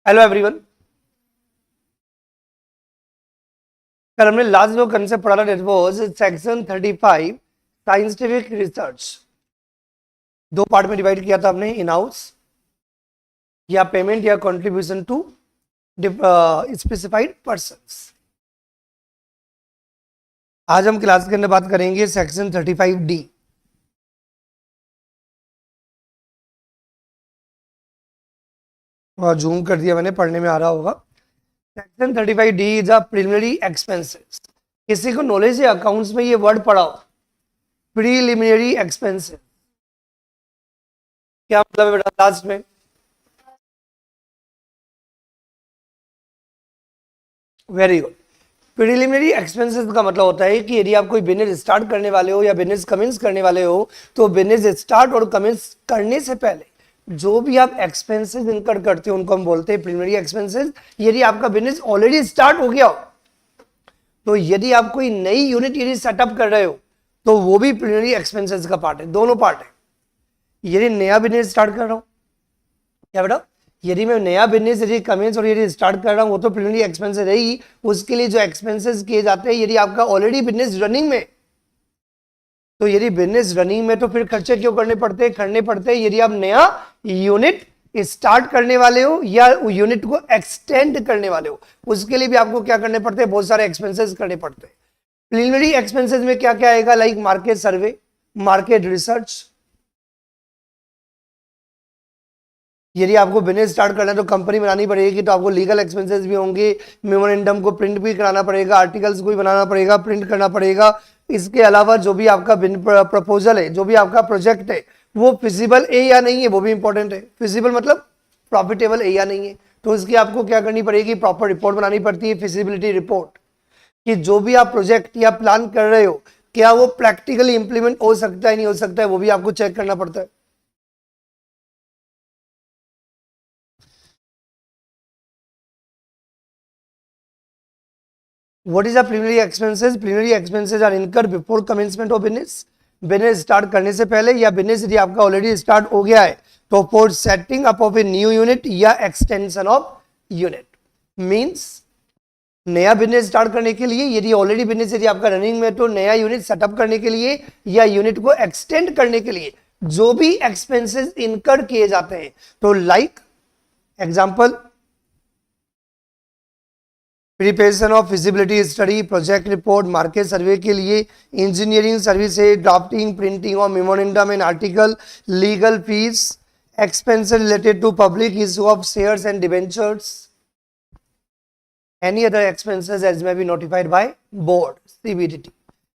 Hello everyone. कल हमने last जो कंसेप्ट पढ़ा था that was section 35 scientific research. दो पार्ट में डिवाइड किया था हमने, इन हाउस या पेमेंट या कंट्रीब्यूशन टू स्पेसिफाइड पर्संस। आज हम क्लास के अंदर बात करेंगे सेक्शन 35D। और जूम कर दिया मैंने, पढ़ने में आ रहा होगा। Section 35D is a preliminary expenses. किसी को नॉलेज है अकाउंट्स में ये वर्ड पढ़ा हो, प्रीलिमिनरी एक्सपेंसेस, क्या मतलब है बेटा? लास्ट में वेरी गुड। प्रीलिमिनरी एक्सपेंसेस का मतलब होता है कि यदि आप कोई बिजनेस स्टार्ट करने वाले हो या बिजनेस कमेंस करने वाले हो, तो बिजनेस स्टार्ट और कमेंस करने से पहले जो भी आप एक्सपेंसेस इनकर करते हो उनको हम बोलते हैं प्रीलिमिनरी एक्सपेंसेस। यदि आपका बिजनेस ऑलरेडी स्टार्ट हो गया हो, तो यदि आप कोई नई यूनिट यदि सेटअप कर रहे हो तो वो भी प्रीलिमिनरी एक्सपेंसेस का पार्ट है। दोनों पार्ट है। यदि नया बिजनेस स्टार्ट कर रहा हूं, क्या बेटा, यदि मैं नया बिजनेस यदि कमेंस और यदि स्टार्ट कर रहा हूं, वो तो प्रीलिमिनरी एक्सपेंसेस रहेगी। उसके लिए जो एक्सपेंसेस किए जाते हैं, यदि आपका ऑलरेडी बिजनेस रनिंग में, तो यदि बिजनेस रनिंग में तो फिर खर्चे क्यों करने पड़ते हैं यदि आप नया यूनिट स्टार्ट करने वाले हो या यूनिट को एक्सटेंड करने वाले हो, उसके लिए भी आपको क्या करने पड़ते हैं? बहुत सारे एक्सपेंसेस करने पड़ते हैं। प्रीलिमिनरी एक्सपेंसेस में क्या क्या आएगा? लाइक मार्केट सर्वे, मार्केट रिसर्च। यदि आपको बिजनेस स्टार्ट करना है तो कंपनी बनानी पड़ेगी, तो आपको लीगल एक्सपेंसेस भी होंगे, मेमोरेंडम को प्रिंट भी कराना पड़ेगा, आर्टिकल्स को भी बनाना पड़ेगा, प्रिंट करना पड़ेगा। इसके अलावा जो भी आपका प्रपोजल है, जो भी आपका प्रोजेक्ट है, वो फिजिबल है या नहीं है, वो भी इंपॉर्टेंट है। फिजिबल मतलब प्रॉफिटेबल है या नहीं है, तो इसकी आपको क्या करनी पड़ेगी? प्रॉपर रिपोर्ट बनानी पड़ती है, फिजिबिलिटी रिपोर्ट, कि जो भी आप प्रोजेक्ट या प्लान कर रहे हो क्या वो प्रैक्टिकली इंप्लीमेंट हो सकता है नहीं हो सकता है, वो भी आपको चेक करना पड़ता है। What is the preliminary expenses? Preliminary expenses are incurred before commencement of business. Business start करने से पहले, या बिजनेस यदि आपका ऑलरेडी स्टार्ट हो गया है तो for setting up of a new unit या एक्सटेंशन ऑफ यूनिट। मींस नया बिजनेस स्टार्ट करने के लिए, यदि ऑलरेडी बिजनेस यदि आपका रनिंग में, तो नया यूनिट सेटअप करने के लिए या यूनिट को एक्सटेंड करने के लिए जो भी एक्सपेंसेस इनकर किए जाते हैं, तो like example preparation of feasibility study, project report, market survey के लिए engineering services, drafting, printing of memorandum and article, legal fees, expenses related to public issue of shares and debentures, any other expenses as may be notified by board CBDT.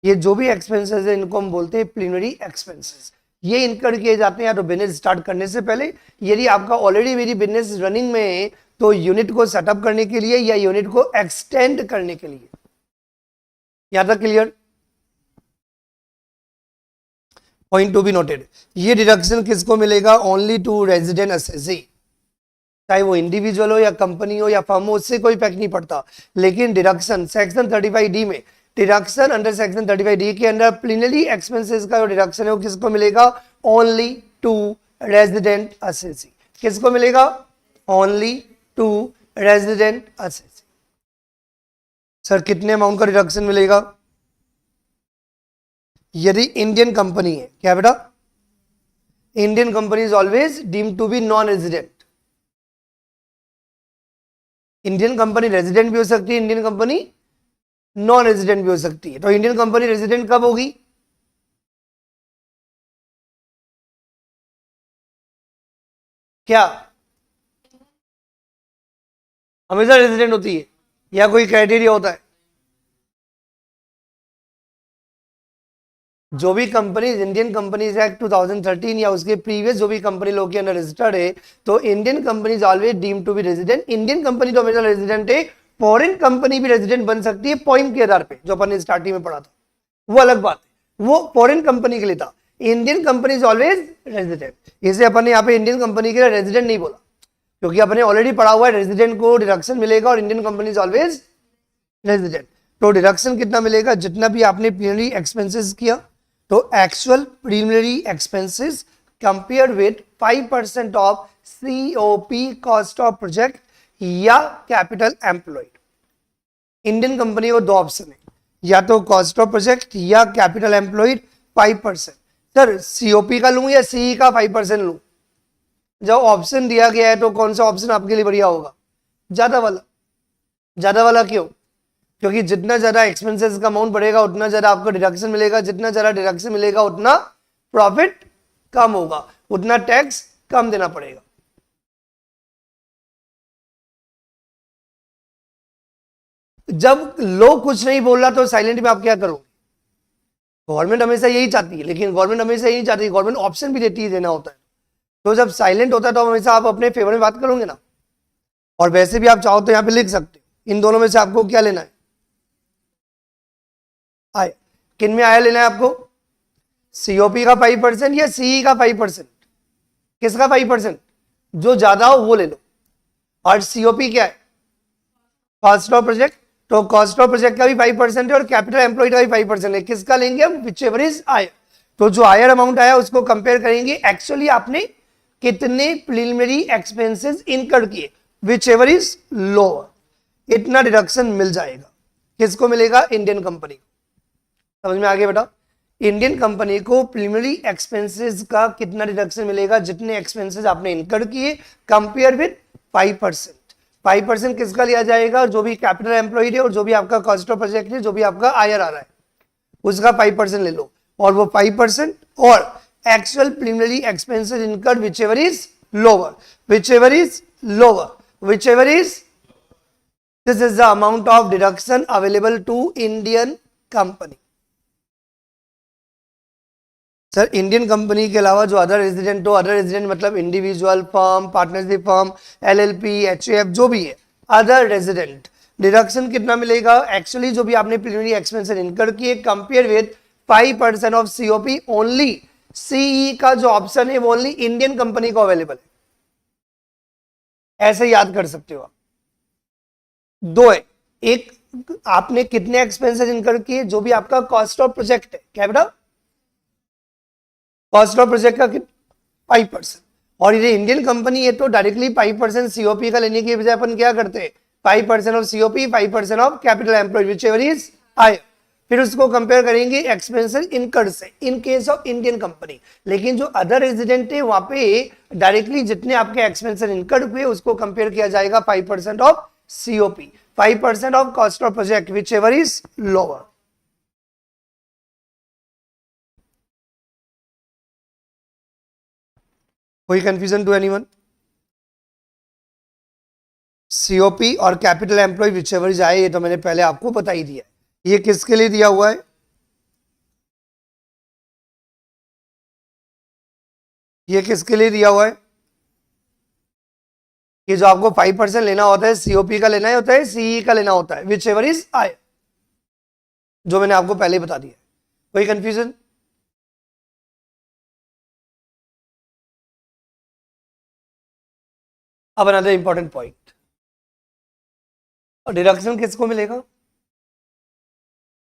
ये जो भी expenses है इनको हम बोलते हैं प्रीलिमिनरी एक्सपेंसेस। ये इनकर किए जाते हैं या तो बिजनेस स्टार्ट करने से पहले, यदि आपका ऑलरेडी मेरी बिजनेस रनिंग में है तो यूनिट को सेटअप करने के लिए या यूनिट को एक्सटेंड करने के लिए। यहां तक clear? Point to be noted, ये डिडक्शन किसको मिलेगा? ओनली टू रेजिडेंट असेसी, चाहे वो इंडिविजुअल हो या कंपनी हो या फर्म हो, उससे कोई इफेक्ट नहीं पड़ता। लेकिन डिडक्शन सेक्शन 35D में, डिडक्शन अंडर सेक्शन 35D के अंदर प्रीलिमिनरी एक्सपेंसेस का जो डिडक्शन है वो किसको मिलेगा? Only to resident assessee. किसको मिलेगा? Only to resident assessee. Sir कितने अमाउंट का डिडक्शन मिलेगा? यदि इंडियन कंपनी है, क्या बेटा, Indian company is always deemed to be non resident. Indian company resident भी हो सकती है, इंडियन कंपनी नॉन रेजिडेंट भी हो सकती है। तो इंडियन कंपनी रेजिडेंट कब होगी? क्या हमेशा रेजिडेंट होती है या कोई क्राइटेरिया होता है? जो भी कंपनीज इंडियन कंपनीज एक्ट 2013 या उसके प्रीवियस जो भी कंपनी लोग के अंदर रजिस्टर्ड है, तो Indian companies always deemed to be resident. Indian company तो हमेशा रेजिडेंट है। फॉरेन कंपनी भी रेजिडेंट बन सकती है पॉइंट के आधार पे, जो अपन ने स्टार्टिंग में पढ़ा था, वो अलग बात है, वो फॉरेन कंपनी के लिए था। Indian company is always resident. इसे अपन ने यहाँ पे इंडियन कंपनी के लिए रेजिडेंट नहीं बोला, क्योंकि अपने ऑलरेडी पढ़ा हुआ है रेजिडेंट को डिडक्शन मिलेगा और Indian company is always resident. तो डिडक्शन कितना मिलेगा? जितना भी आपने प्रीलिमिनरी एक्सपेंसेस किया, तो actual preliminary expenses compared with 5% of COP cost of project, या कैपिटल एम्प्लॉयड। इंडियन कंपनी को दो ऑप्शन है, या तो कॉस्ट ऑफ प्रोजेक्ट या कैपिटल एम्प्लॉयड 5%। सर सीओपी का लूं या सीई का 5% लूं? जब ऑप्शन दिया गया है तो कौन सा ऑप्शन आपके लिए बढ़िया होगा? ज्यादा वाला। ज्यादा वाला क्यों? क्योंकि जितना ज्यादा एक्सपेंसेस का अमाउंट बढ़ेगा उतना ज्यादा आपको डिडक्शन मिलेगा, जितना ज्यादा डिडक्शन मिलेगा उतना प्रॉफिट कम होगा, उतना टैक्स कम देना पड़ेगा। जब लोग कुछ नहीं बोल रहा तो साइलेंट में आप क्या करोगे? गवर्नमेंट हमेशा यही चाहती है, लेकिन गवर्नमेंट हमेशा यही चाहती है, गवर्नमेंट ऑप्शन भी देती है, देना होता है। तो जब साइलेंट होता है तो हमेशा आप अपने फेवर में बात करोगे ना। और वैसे भी आप चाहो तो यहां पे लिख सकते हो, इन दोनों में से आपको क्या लेना है? आय। किन में आया लेना है आपको? सीओपी का 5% या सीई का 5%? किसका 5%? जो ज्यादा हो वो ले लो। और सीओपी क्या है? Cost of project. तो कॉस्ट ऑफ प्रोजेक्ट का भी 5% है और कैपिटल एम्प्लॉयड का भी 5% है। किसका लेंगे हम? Whichever is higher. तो जो हायर अमाउंट आया उसको कंपेयर करेंगे एक्चुअली आपने कितने प्रिलिमिनरी एक्सपेंसेस इनकर किए, विचएवर इज लोअर, इतना डिडक्शन मिल जाएगा। किसको मिलेगा? इंडियन कंपनी को। समझ में आ गया बेटा? इंडियन कंपनी को प्रिलिमिनरी एक्सपेंसेस का कितना डिडक्शन मिलेगा? जितने एक्सपेंसेस आपने इनकर किए कंपेयर विद 5%। 5% किसका लिया जाएगा? जो भी कैपिटल एम्प्लॉयड है और जो भी आपका कॉस्ट ऑफ प्रोजेक्ट है, जो भी आपका आयर आ रहा है उसका 5% ले लो। और वो 5% और एक्चुअल प्रिलिमिनरी एक्सपेंसेस इनकर whichever is lower, whichever is lower, whichever is, this is the amount of deduction available to Indian company। Sir Indian company के अलावा जो अदर रेजिडेंट हो, अदर रेजिडेंट मतलब individual firm, partnership firm, LLP, HUF जो भी है, other resident deduction कितना मिलेगा? एक्चुअली जो भी आपने प्रिलिमिनरी एक्सपेंसेस इनकर किए compare with 5% of COP. Only CE का जो ऑप्शन है वो ओनली इंडियन कंपनी को अवेलेबल है। ऐसे याद कर सकते हो आप। दो है, एक आपने कितने एक्सपेंसेस इनकर किए, जो भी आपका कॉस्ट ऑफ प्रोजेक्ट है, क्या बेटा? कॉस्ट ऑफ प्रोजेक्ट का 5%। और ये इंडियन कंपनी है तो डायरेक्टली 5% सीओपी का लेने की बजाय अपन क्या करते हैं? 5% of COP, 5% of capital employed, whichever is higher. फिर उसको कंपेयर करेंगे एक्सपेंसेस इनकर्ड से in case of Indian company. लेकिन जो अदर रेजिडेंट है वहां पे डायरेक्टली जितने आपके एक्सपेंसेस इनकर्ड हुए उसको कंपेयर किया जाएगा 5% of COP, 5% of cost of project, whichever is lower. कोई कंफ्यूजन टू एनीवन? सीओपी और कैपिटल एम्प्लॉय व्हिचएवर इज आए, ये तो मैंने पहले आपको बता ही दिया। ये किसके लिए दिया हुआ है? ये किसके लिए दिया हुआ है? कि जो आपको 5% लेना होता है सीओपी का लेना होता है, सीई का लेना होता है, व्हिचएवर इज हायर, जो मैंने आपको पहले बता दिया। कोई कंफ्यूजन? अब अनदर इंपॉर्टेंट पॉइंट, डिडक्शन किसको मिलेगा?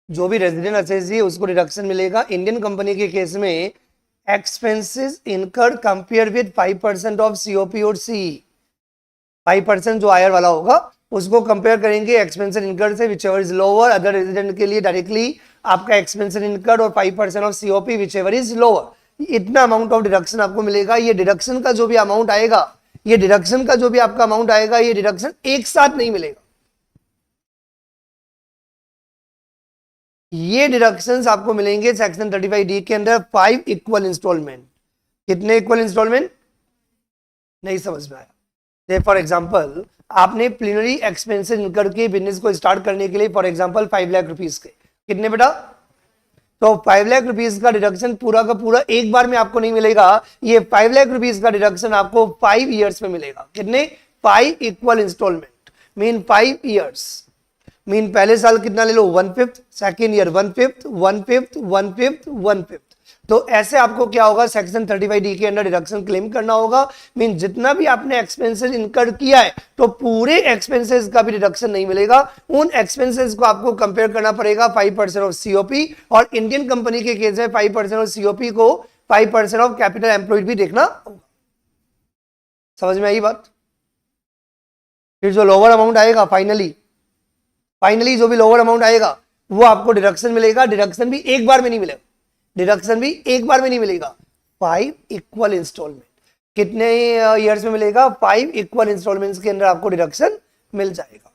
जो भी रेजिडेंट असेसी है उसको डिडक्शन मिलेगा। इंडियन कंपनी के केस में expenses incurred compare with 5% of COP और सीई। 5% जो आयर वाला होगा उसको कंपेयर करेंगे एक्सपेंसेस इनकर्ड से, whichever is lower. Other resident के लिए डायरेक्टली आपका एक्सपेंसेस इनकर्ड और 5% of COP, whichever is lower. इतना अमाउंट ऑफ डिडक्शन आपको मिलेगा। ये डिडक्शन का जो भी अमाउंट आएगा, ये डिडक्शन का जो भी आपका अमाउंट आएगा, ये डिडक्शन एक साथ नहीं मिलेगा। ये डिडक्शंस आपको मिलेंगे सेक्शन 35D के अंदर 5 इक्वल इंस्टॉलमेंट। कितने इक्वल इंस्टॉलमेंट? नहीं समझ में आया? फॉर एग्जांपल आपने प्रिलिमिनरी एक्सपेंसेस इनकर के बिजनेस को स्टार्ट करने के लिए फॉर एग्जांपल 5 लाख रुपीस के, कितने बेटा? तो 5 लाख रुपीस का डिडक्शन पूरा का पूरा एक बार में आपको नहीं मिलेगा। ये 5 लाख रुपीस का डिडक्शन आपको 5 ईयर्स में मिलेगा। कितने? 5 equal instalment mean 5 years. Mean पहले साल कितना ले लो? 1/5, सेकेंड ईयर 1/5, 1/5, 1/5, 1/5। तो ऐसे आपको क्या होगा? सेक्शन 35D के अंडर डिडक्शन क्लेम करना होगा। मीन जितना भी आपने एक्सपेंसेस इनकर किया है तो पूरे एक्सपेंसेस का भी डिडक्शन नहीं मिलेगा। उन एक्सपेंसेस को आपको कंपेयर करना पड़ेगा 5% ऑफ सीओपी, और इंडियन कंपनी के केस में 5% ऑफ सीओपी को 5% ऑफ कैपिटल एम्प्लॉयड भी देखना होगा। समझ में आई बात? फिर जो लोअर अमाउंट आएगा फाइनली जो भी लोअर अमाउंट आएगा वो आपको डिडक्शन मिलेगा। डिडक्शन भी एक बार में नहीं मिलेगा, डिडक्शन भी एक बार में नहीं मिलेगा, 5 इक्वल इंस्टॉलमेंट। कितने ईयर्स में मिलेगा? 5 इक्वल इंस्टॉलमेंट्स के अंदर आपको डिडक्शन मिल जाएगा।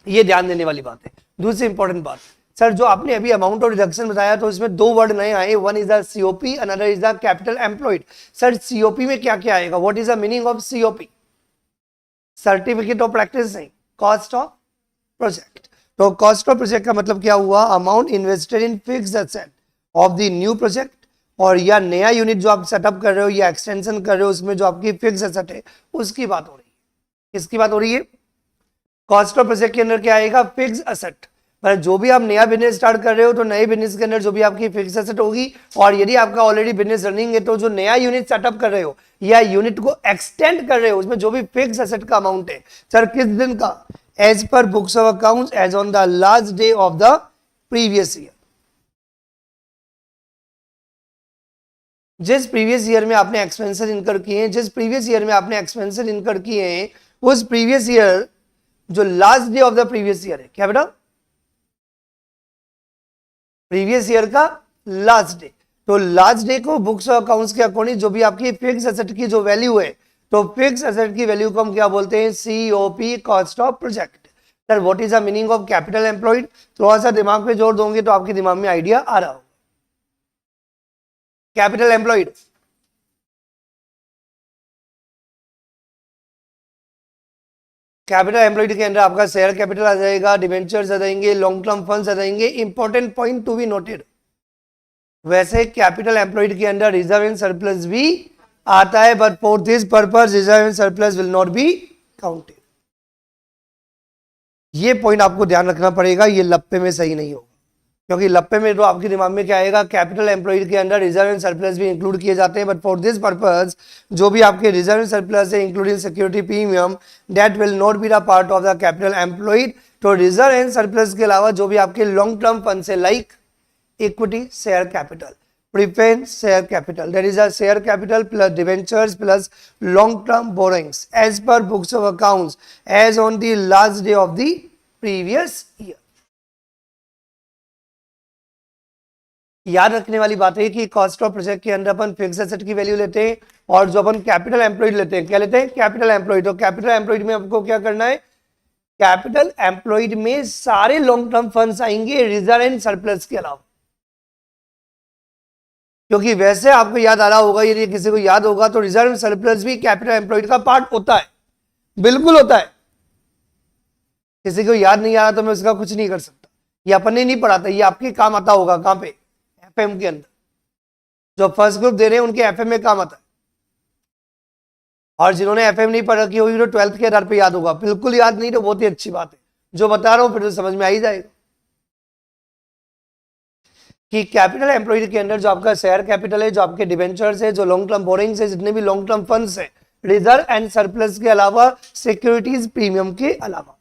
ये ध्यान देने वाली बात है। दूसरी इंपॉर्टेंट बात, सर जो आपने अभी अमाउंट ऑफ डिडक्शन बताया तो इसमें 2 वर्ड नए आए, one is the COP, another is the capital employed. Sir COP में क्या क्या आएगा? What is the meaning of COP? Certificate of practice नहीं, कॉस्ट ऑफ प्रोजेक्ट। तो कॉस्ट ऑफ प्रोजेक्ट का मतलब क्या हुआ? Amount invested in fixed asset of the new project, और या नया यूनिट जो आप सेटअप कर रहे हो या एक्सटेंशन कर रहे हो उसमें जो आपकी फिक्स्ड एसेट है उसकी बात हो रही है। किसकी बात हो रही है? कॉस्ट ऑफ प्रोजेक्ट के अंदर क्या आएगा? Fixed asset. मतलब जो भी आप नया बिजनेस स्टार्ट कर रहे हो तो नए बिजनेस के अंदर जो भी आपकी फिक्स एसेट होगी, और यदि आपका ऑलरेडी बिजनेस रनिंग है तो जो नया यूनिट सेटअप कर रहे हो या यूनिट को एक्सटेंड कर रहे हो उसमें जो भी फिक्स एसेट का अमाउंट है, सर किस दिन का? As per books of accounts as on the last day of the previous year. जिस प्रीवियस ईयर में आपने एक्सपेंसेस इनकर किए हैं, जिस प्रीवियस ईयर में आपने एक्सपेंसेस इनकर किए हैं, उस प्रीवियस ईयर जो last day of the previous year है, क्या बेटा? प्रीवियस ईयर का लास्ट डे। तो लास्ट डे को बुक्स ऑफ अकाउंट्स के अकॉर्डिंग जो भी आपकी फिक्स एसेट की जो वैल्यू है, तो फिक्स एसेट की वैल्यू को हम क्या बोलते हैं? COP, cost of project. Sir what is the meaning of capital employed? थोड़ा सा दिमाग पे जोर दोगे तो आपके दिमाग में आइडिया आ रहा होगा। कैपिटल एम्प्लॉयड, कैपिटल एम्प्लॉयड के अंदर आपका शेयर कैपिटल आ जाएगा, डिवेंचर्स आ जाएंगे, लॉन्ग टर्म फंड्स आ जाएंगे। Important point to be noted, वैसे कैपिटल एम्प्लॉयड के अंदर रिजर्व एंड सरप्लस भी आता है, but for this purpose reserve and surplus will not be counted. ये पॉइंट आपको ध्यान रखना पड़ेगा, ये लप्पे में सही नहीं होगा, क्योंकि लप्पे में तो आपके दिमाग में क्या आएगा? कैपिटल एम्प्लॉयड के अंदर रिजर्व एंड सरप्लस भी इंक्लूड किए जाते हैं, बट फॉर दिस पर्पस जो भी आपके रिजर्व एंड सरप्लस है including security premium, that will not be the part of the capital employed. तो रिजर्व एंड सरप्लस के अलावा जो भी आपके लॉन्ग टर्म फंड है, like equity share capital, preference share capital, that is a share capital plus debentures plus long term borrowings as per books of accounts as on the last day of the previous year. याद रखने वाली बात है कि cost of project के अंदर अपन fix asset की value लेते हैं, और जो अपन कैपिटल एम्प्लॉयड लेते हैं, क्या लेते हैं? Capital employed. तो कैपिटल एम्प्लॉयड में आपको क्या करना है? कैपिटल एम्प्लॉयड में सारे लॉन्ग टर्म फंड्स आएंगे रिजर्व एंड सरप्लस के अलावा। क्योंकि वैसे आपको याद आ रहा होगा, यदि किसी को याद होगा तो रिजर्व एंड सरप्लस भी कैपिटल एम्प्लॉयड का पार्ट होता है, बिल्कुल होता है। किसी को याद नहीं आ रहा तो मैं उसका कुछ नहीं कर सकता, ये अपन ने नहीं पढ़ा था, ये आपके काम आता होगा। कहां पे? एफएम के अंदर जो फर्स्ट ग्रुप दे रहे हैं उनके एफएम में काम आता है, और जिन्होंने एफएम नहीं पढ़ रखी होगी तो 12th के आधार पे याद होगा। बिल्कुल याद नहीं तो बहुत ही अच्छी बात है, जो बता रहा हूं फिर तो समझ में आ ही जाएगा कि कैपिटल एम्प्लॉयड के अंदर जो आपका शेयर कैपिटल है, जो आपके डिवेंचर्स है, जो लॉन्ग टर्म बोरिंग्स है, जितने भी लॉन्ग टर्म फंड्स है, रिजर्व एंड सरप्लस के अलावा, सिक्योरिटीज प्रीमियम के अलावा,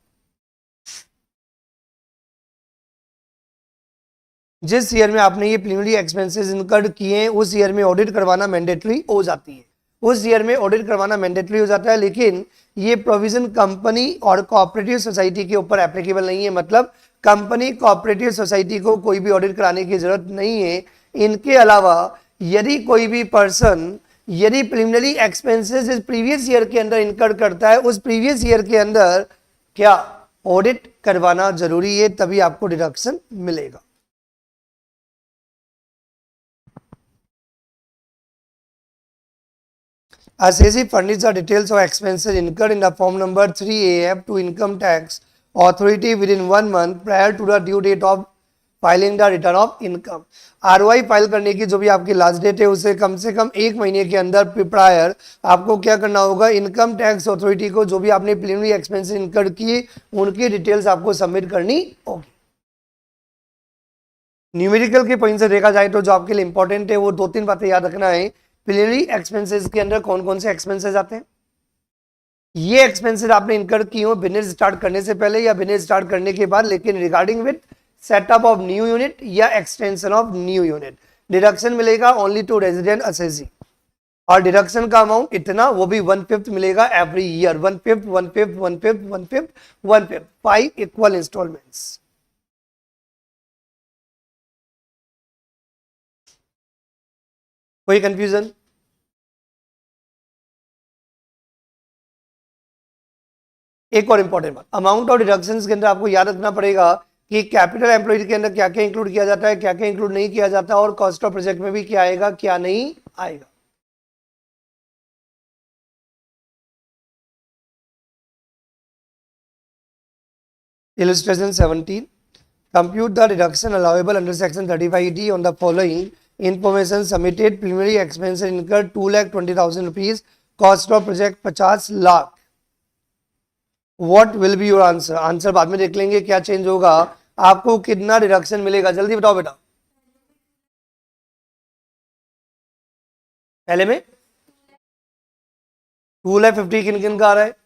जिस ईयर में आपने ये प्रीलिमिनरी एक्सपेंसेस इनकर्ड किए हैं उस ईयर में ऑडिट करवाना मैंडेटरी हो जाती है, उस ईयर में ऑडिट करवाना मैंडेटरी हो जाता है। लेकिन ये प्रोविजन कंपनी और कोऑपरेटिव सोसाइटी के ऊपर एप्लीकेबल नहीं है, मतलब कंपनी कोऑपरेटिव सोसाइटी को कोई भी ऑडिट कराने की जरूरत नहीं है। इनके अलावा यदि कोई भी पर्सन यदि प्रीलिमिनरी एक्सपेंसेस इस प्रीवियस ईयर के अंदर इनकर्ड करता है, उस प्रीवियस ईयर के अंदर क्या ऑडिट करवाना जरूरी है, तभी आपको डिडक्शन मिलेगा। Assessee furnish the details of expenses incurred in the form number 3AF to income tax authority within 1 month prior to the due date of filing the return of income। ROI file करने की जो भी आपकी last date है उसे कम से कम 1 महीने के अंदर प्रायर आपको क्या करना होगा? इनकम टैक्स अथॉरिटी को जो भी आपने प्रीलिमिनरी एक्सपेंसेस इनकर्ड किए उनकी डिटेल्स आपको सबमिट करनी होगी। न्यूमेरिकल के पॉइंट से देखा जाए तो जो आपके लिए इंपॉर्टेंट है वो 2-3 बातें याद रखना है। प्रीलिमिनरी एक्सपेंसेस के अंदर कौन कौन से एक्सपेंसेस आते हैं? ये एक्सपेंसेस आपने इनकर किए हो बिजनेस स्टार्ट करने से पहले या बिजनेस स्टार्ट करने के बाद, लेकिन regarding with setup of new unit या extension of new unit, deduction मिलेगा ओनली टू रेजिडेंट असेसी। और डिडक्शन का अमाउंट इतना, वो भी 1/5 मिलेगा एवरी ईयर, 1/5 1/5 1/5 1/5 1/5, 5 इक्वल इंस्टॉलमेंट्स। कोई कंफ्यूजन? एक और इंपॉर्टेंट बात, अमाउंट और डिडक्शंस के अंदर आपको याद रखना पड़ेगा कि कैपिटल एम्प्लॉयड के अंदर क्या क्या इंक्लूड किया जाता है, क्या क्या इंक्लूड नहीं किया जाता, और कॉस्ट ऑफ प्रोजेक्ट में भी क्या आएगा क्या नहीं आएगा। Illustration 17. Compute the deduction allowable under section 35D on the following information submitted. Preliminary expenses incurred 2,20,000 rupees. Cost of project 50 lakh. What will be your answer? Answer बाद में देख लेंगे क्या चेंज होगा, आपको कितना डिडक्शन मिलेगा जल्दी बताओ बेटा। पहले में 2,50,000 किन किन का आ रहा है?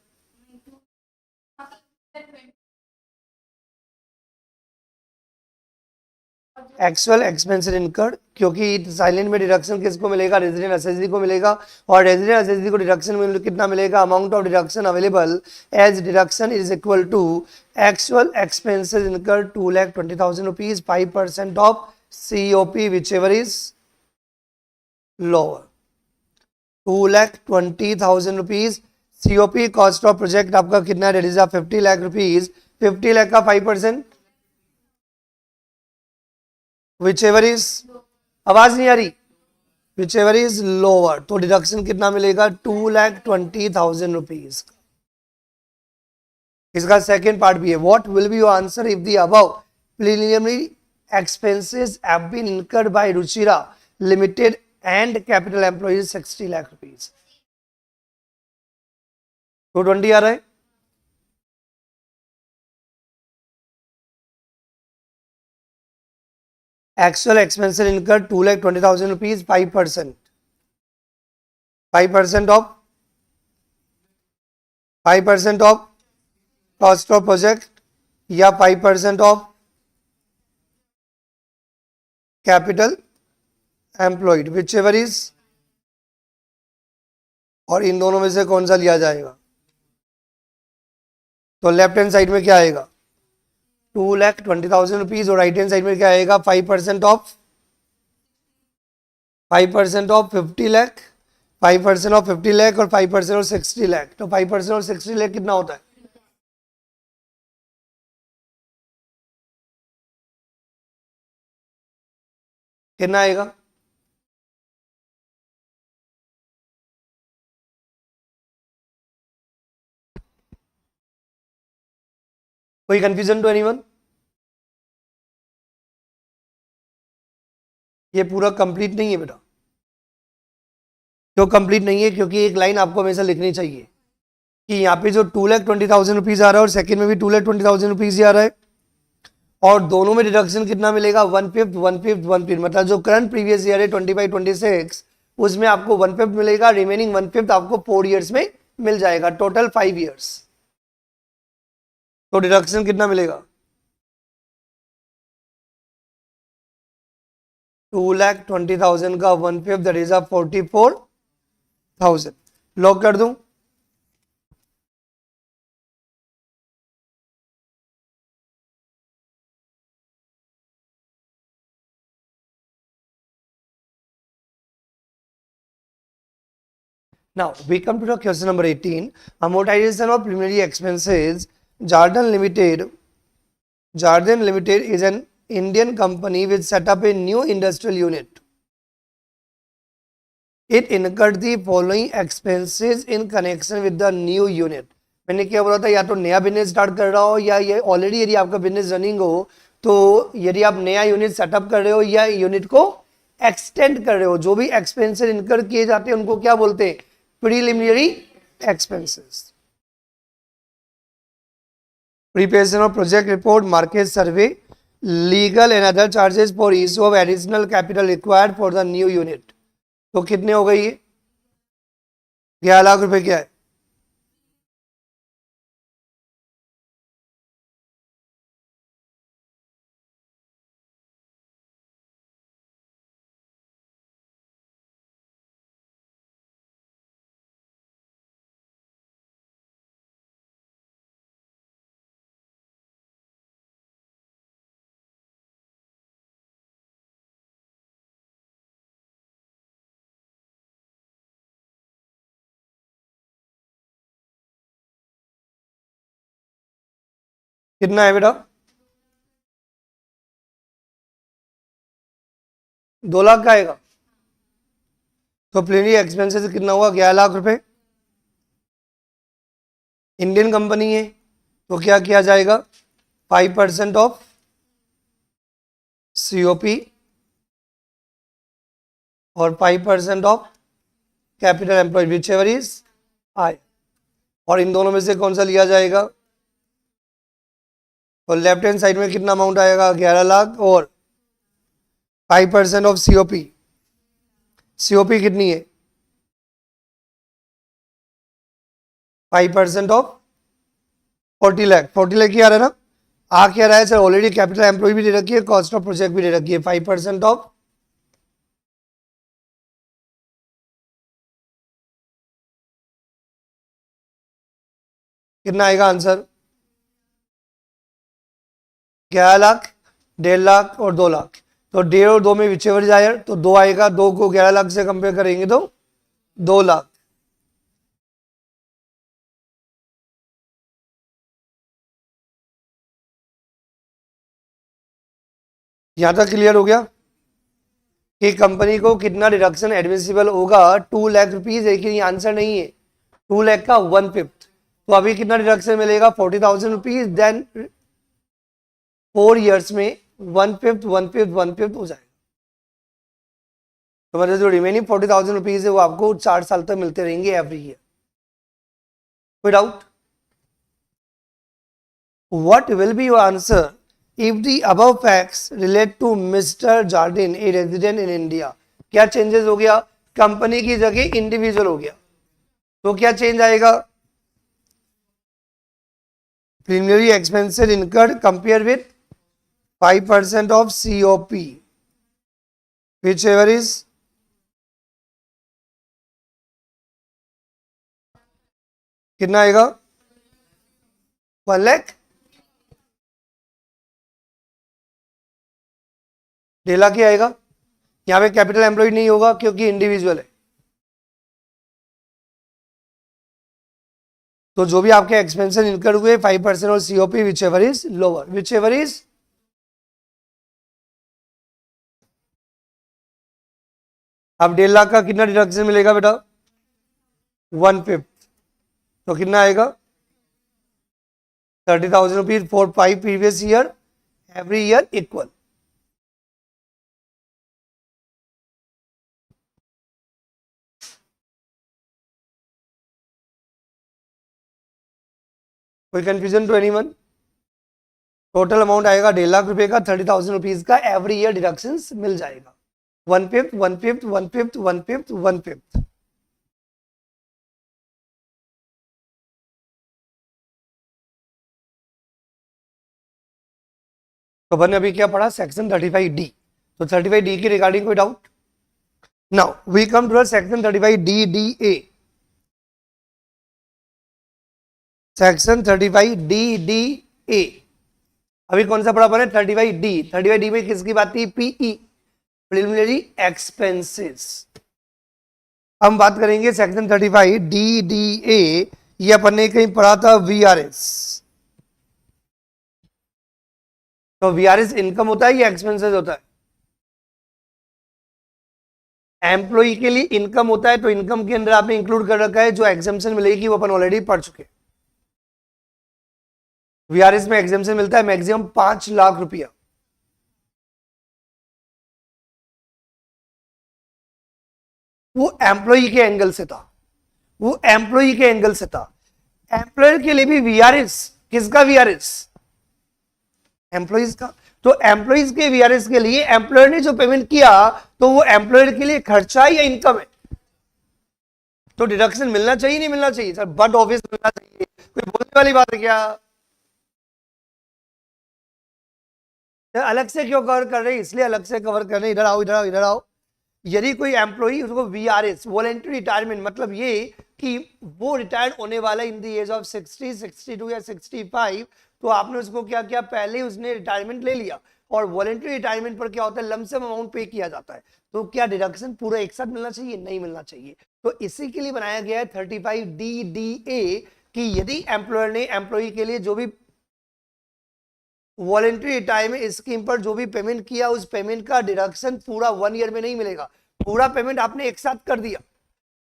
एक्चुअल एक्सपेंसेस इनकर्ड, क्योंकि साइलेंट में डिडक्शन किसको मिलेगा, रेजिडेंट असेसरी को मिलेगा, और रेजिडेंट असेसरी को डिडक्शन में कितना मिलेगा, amount of deduction available as deduction is equal to actual expenses incurred 2,20,000 rupees, 5% of COP whichever is lower. 2,20,000 rupees COP cost of project आपका कितना है, 50 लाख रुपीज, 50 लाख का 5%, विच एवर इज, आवाज नहीं आ रही, विच एवर इज लोअर, तो deduction कितना मिलेगा, 2,20,000 रुपीज। इसका सेकेंड पार्ट भी है, what will be your answer if the above preliminary expenses have been incurred by Ruchira limited and capital employees 60 lakh rupees. 220 आ रहा है। Actual expenses incurred 2,20,000 rupees, 5%. 5% of cost of project या 5% of capital employed, whichever is, और इन दोनों में से कौन सा लिया जाएगा, तो लेफ्ट हैंड साइड में क्या आएगा 2,20,000 रुपीज, और राइट हैंड साइड में क्या आएगा 5% ऑफ 50 लाख, 5% ऑफ 50 लाख और 5% ऑफ 60 लाख, तो 5% और 60 लाख कितना होता है, कितना आएगा, कोई कंफ्यूजन टू एनीवन? ये पूरा कंप्लीट नहीं है बेटा। क्यों कंप्लीट नहीं है, क्योंकि एक लाइन आपको हमेशा लिखनी चाहिए कि यहाँ पे जो 2,20,000 रुपीज आ रहा है और सेकंड में भी 2,20,000 रुपीज ही आ रहा है, और दोनों में डिडक्शन कितना मिलेगा 1/5 1/5 1/5, मतलब जो करंट प्रीवियस ईयर है 25-26 उसमें आपको 1/5 मिलेगा, रिमेनिंग 1/5 आपको 4 ईयर्स में मिल जाएगा, टोटल 5 ईयर्स। तो डिडक्शन कितना मिलेगा 2,20,000 का 1/5 दैट इज 44,000। लॉक कर दूं? Now we come to the question number 18. Amortization of preliminary expenses. Jardin Limited is an Indian company which set up a new industrial unit. It incurred the following expenses in connection with the new unit. मैंने क्या बोला था, या तो नया business start कर रहा हो या ये ऑलरेडी यदि आपका बिजनेस रनिंग हो, तो यदि आप नया यूनिट सेटअप कर रहे हो या यूनिट को एक्सटेंड कर रहे हो, जो भी एक्सपेंसेस इनकर किए जाते हैं उनको क्या बोलते हैं, preliminary expenses. Preparation of project report, market survey, legal and other charges for issue of additional capital required for the new unit. तो कितने हो गए ये 11 लाख रुपए क्या है, कितना है बेटा? 2 लाख का आएगा। तो प्लेनरी एक्सपेंसेस कितना हुआ? 11 लाख रुपए। इंडियन कंपनी है तो क्या किया जाएगा? 5% ऑफ सीओपी और 5% of capital employ whichever is I. और इन दोनों में से कौन सा लिया जाएगा? और लेफ्ट हैंड साइड में कितना अमाउंट आएगा? 11 लाख और 5% ऑफ सीओपी। सीओपी कितनी है? 5% ऑफ 40 लाख। 40 लाख क्या आ रहा है ना? आ क्या रहा है सर? ऑलरेडी कैपिटल एम्प्लॉय भी दे रखी है, कॉस्ट ऑफ प्रोजेक्ट भी दे रखी है। 5% ऑफ कितना आएगा आंसर? 11 लाख, 1.5 लाख और 2 लाख। तो 1.5 और 2 में विचेवर जाए तो 2 आएगा। 2 को 11 लाख से कंपेयर करेंगे तो 2 लाख। यहां तक क्लियर हो गया कि कंपनी को कितना डिडक्शन एडमिसिबल होगा? 2 लाख रुपीज। लेकिन ये आंसर नहीं है। 2 लाख का 1/5। तो अभी कितना डिडक्शन मिलेगा? 40,000 रुपीज। देन 4 ईयर्स में 1/5 1/5 1/5 हो जाएगा। तो मतलब जो रिमेनिंग 40,000 रुपीज है वो आपको 4 साल तक मिलते रहेंगे एवरी ईयर। कोई doubt? What will be your answer if the above facts relate to Mr. Jardin, a resident in India? क्या चेंजेस हो गया? कंपनी की जगह इंडिविजुअल हो गया। तो क्या चेंज आएगा? Preliminary expenses incurred compare with 5% of COP whichever is कितना आएगा? 1 लाख। 1.5 लाख ही आएगा। यहाँ पे कैपिटल एम्प्लॉय नहीं होगा क्योंकि इंडिविजुअल है। तो जो भी आपके एक्सपेंसेस इनकर्ड हुए 5% और COP whichever is lower, which ever is. अब 1.5 लाख का कितना डिडक्शन मिलेगा बेटा? 1/5। तो कितना आएगा? 30,000 rupees for 5 previous year, every year equal. कोई confusion to anyone? Total amount आएगा 1.5 लाख रुपए का। 30,000 रुपीज का एवरी ईयर डिडक्शन मिल जाएगा। 1/5 1/5 1/5 1/5 1/5। तो अपन ने अभी क्या पढ़ा? Section 35D। तो 35D की रिगार्डिंग कोई doubt? Now we come to section 35D section 35D अभी कौन सा पढ़ा अपन ने? 35D। 35D में किसकी बात थी? PE, preliminary expenses. हम बात करेंगे सेक्शन 35D ये अपन ने कहीं पढ़ा था वीआरएस। तो वीआरएस इनकम होता है या एक्सपेंसेस होता है? एम्प्लॉई के लिए इनकम होता है। तो इनकम के अंदर आपने इंक्लूड कर रखा है जो एग्जाम्पशन मिलेगी वो अपन ऑलरेडी पढ़ चुके। वीआरएस में एग्जाम्पशन मिलता है मैक्सिमम 5 लाख रुपया। वो एम्प्लॉई के एंगल से था। वो एम्प्लॉई के एंगल से था। एम्प्लॉयर के लिए भी वीआरएस। किसका वीआरएस? एम्प्लॉइज का। तो एम्प्लॉइज के वीआरएस के लिए एम्प्लॉयर ने जो पेमेंट किया तो वो एम्प्लॉयर के लिए खर्चा या इनकम है? तो डिडक्शन मिलना चाहिए नहीं मिलना चाहिए सर? बट ऑब्वियस मिलना चाहिए। कोई बोलने वाली बात है क्या? अलग से क्यों कवर कर रहे हैं? इसलिए अलग से कवर कर रहे हैं। इधर आओ इधर आओ इधर आओ। यदि कोई एम्प्लॉई उसको वीआरएस वॉलंटरी रिटायरमेंट मतलब ये कि वो रिटायर्ड होने वाला इन द एज ऑफ 60 62 या 65 तो आपने उसको क्या किया? पहले उसने रिटायरमेंट ले लिया। और वॉलंटरी रिटायरमेंट पर क्या होता है? लमसम अमाउंट पे किया जाता है। तो क्या डिडक्शन पूरा एक साथ मिलना चाहिए? नहीं मिलना चाहिए। तो इसी के लिए बनाया गया है 35D कि यदि एम्प्लॉयर ने एम्प्लॉई के लिए जो भी वॉलेंट्री रिटायरमेंट स्कीम पर जो भी पेमेंट किया उस पेमेंट का डिडक्शन पूरा 1 ईयर में नहीं मिलेगा, पूरा पेमेंट आपने एक साथ कर दिया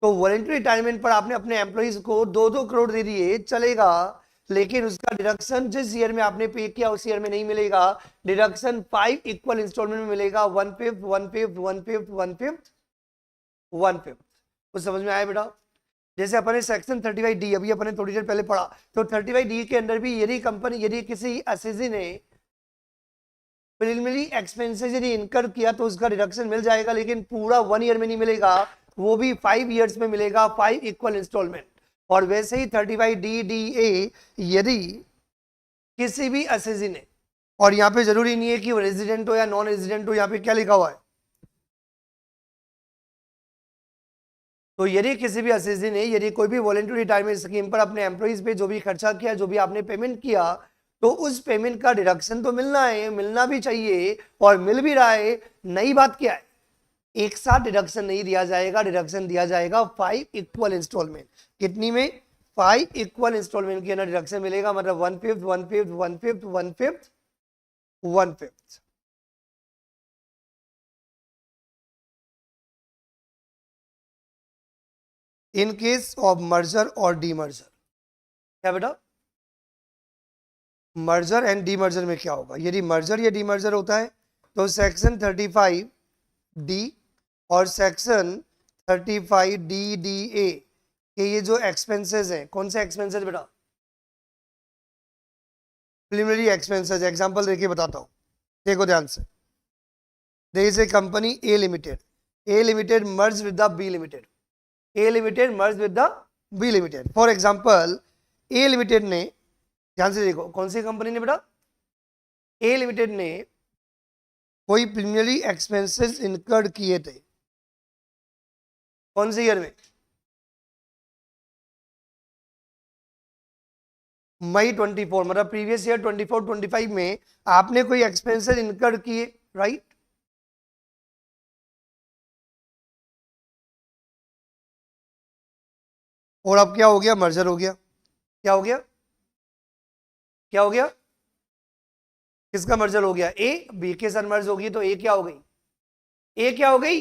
तो वॉलेंट्री रिटायरमेंट पर आपने अपने एम्प्लॉइज को 2-2 करोड़ दे दिए चलेगा, लेकिन उसका डिडक्शन जिस ईयर में आपने पे किया उस ईयर में नहीं मिलेगा, डिडक्शन 5 इक्वल इंस्टॉलमेंट में मिलेगा, 1/5 1/5 1/5 1/5 1/5। कुछ समझ में आया बेटा? जैसे अपने सेक्शन 35D अभी अपने थोड़ी देर पहले पढ़ा, तो 35D के अंदर भी यदि कंपनी यदि किसी असेसी ने प्रिलिमिनरी एक्सपेंसेस यदि इनकर किया तो उसका डिडक्शन मिल जाएगा, लेकिन पूरा 1 ईयर में नहीं मिलेगा, वो भी 5 ईयर्स में मिलेगा, 5 इक्वल इंस्टॉलमेंट। और वैसे ही 35DDA यदि किसी भी असेसी ने, और यहाँ पे जरूरी नहीं है कि वो रेजिडेंट हो या नॉन रेजिडेंट हो, यहाँ पे क्या लिखा हुआ है, तो यदि किसी भी असेसी ने यदि कोई भी वॉलंटरी रिटायरमेंट स्कीम पर अपने एम्प्लॉइज पे जो भी खर्चा किया, जो भी आपने पेमेंट किया, तो उस पेमेंट का डिडक्शन तो मिलना है, मिलना भी चाहिए और मिल भी रहा है। नई बात क्या है, एक साथ डिडक्शन नहीं दिया जाएगा, डिडक्शन दिया जाएगा 5 इक्वल इंस्टॉलमेंट। कितनी में? 5 इक्वल इंस्टॉलमेंट के अंदर डिडक्शन मिलेगा, मतलब 1/5 1/5 1/5 1/5 1/5। इन केस ऑफ मर्जर और डीमर्जर, क्या बेटा? मर्जर एंड डीमर्जर में क्या होगा, यदि मर्जर या डीमर्जर होता है तो सेक्शन 35D और सेक्शन 35DDA के ये जो एक्सपेंसेस हैं, कौन से एक्सपेंसेस बेटा? Preliminary expenses. एग्जांपल देके बताता हूं, देखो ध्यान से। There is a company A limited merge with the B limited, A limited merge with the B limited. For example A limited ने, ध्यान से देखो कौन सी कंपनी ने बेटा, ए लिमिटेड ने कोई प्रीमियरी एक्सपेंसेस इनकर्ड किए थे, कौन से ईयर में? मई 24, मतलब प्रीवियस ईयर 24-25 में आपने कोई एक्सपेंसेस इनकर्ड किए, राइट? और अब क्या हो गया, मर्जर हो गया। क्या हो गया, क्या हो गया? किसका मर्जर हो गया? ए बी के साथ मर्ज होगी तो ए क्या हो गई, ए क्या हो गई,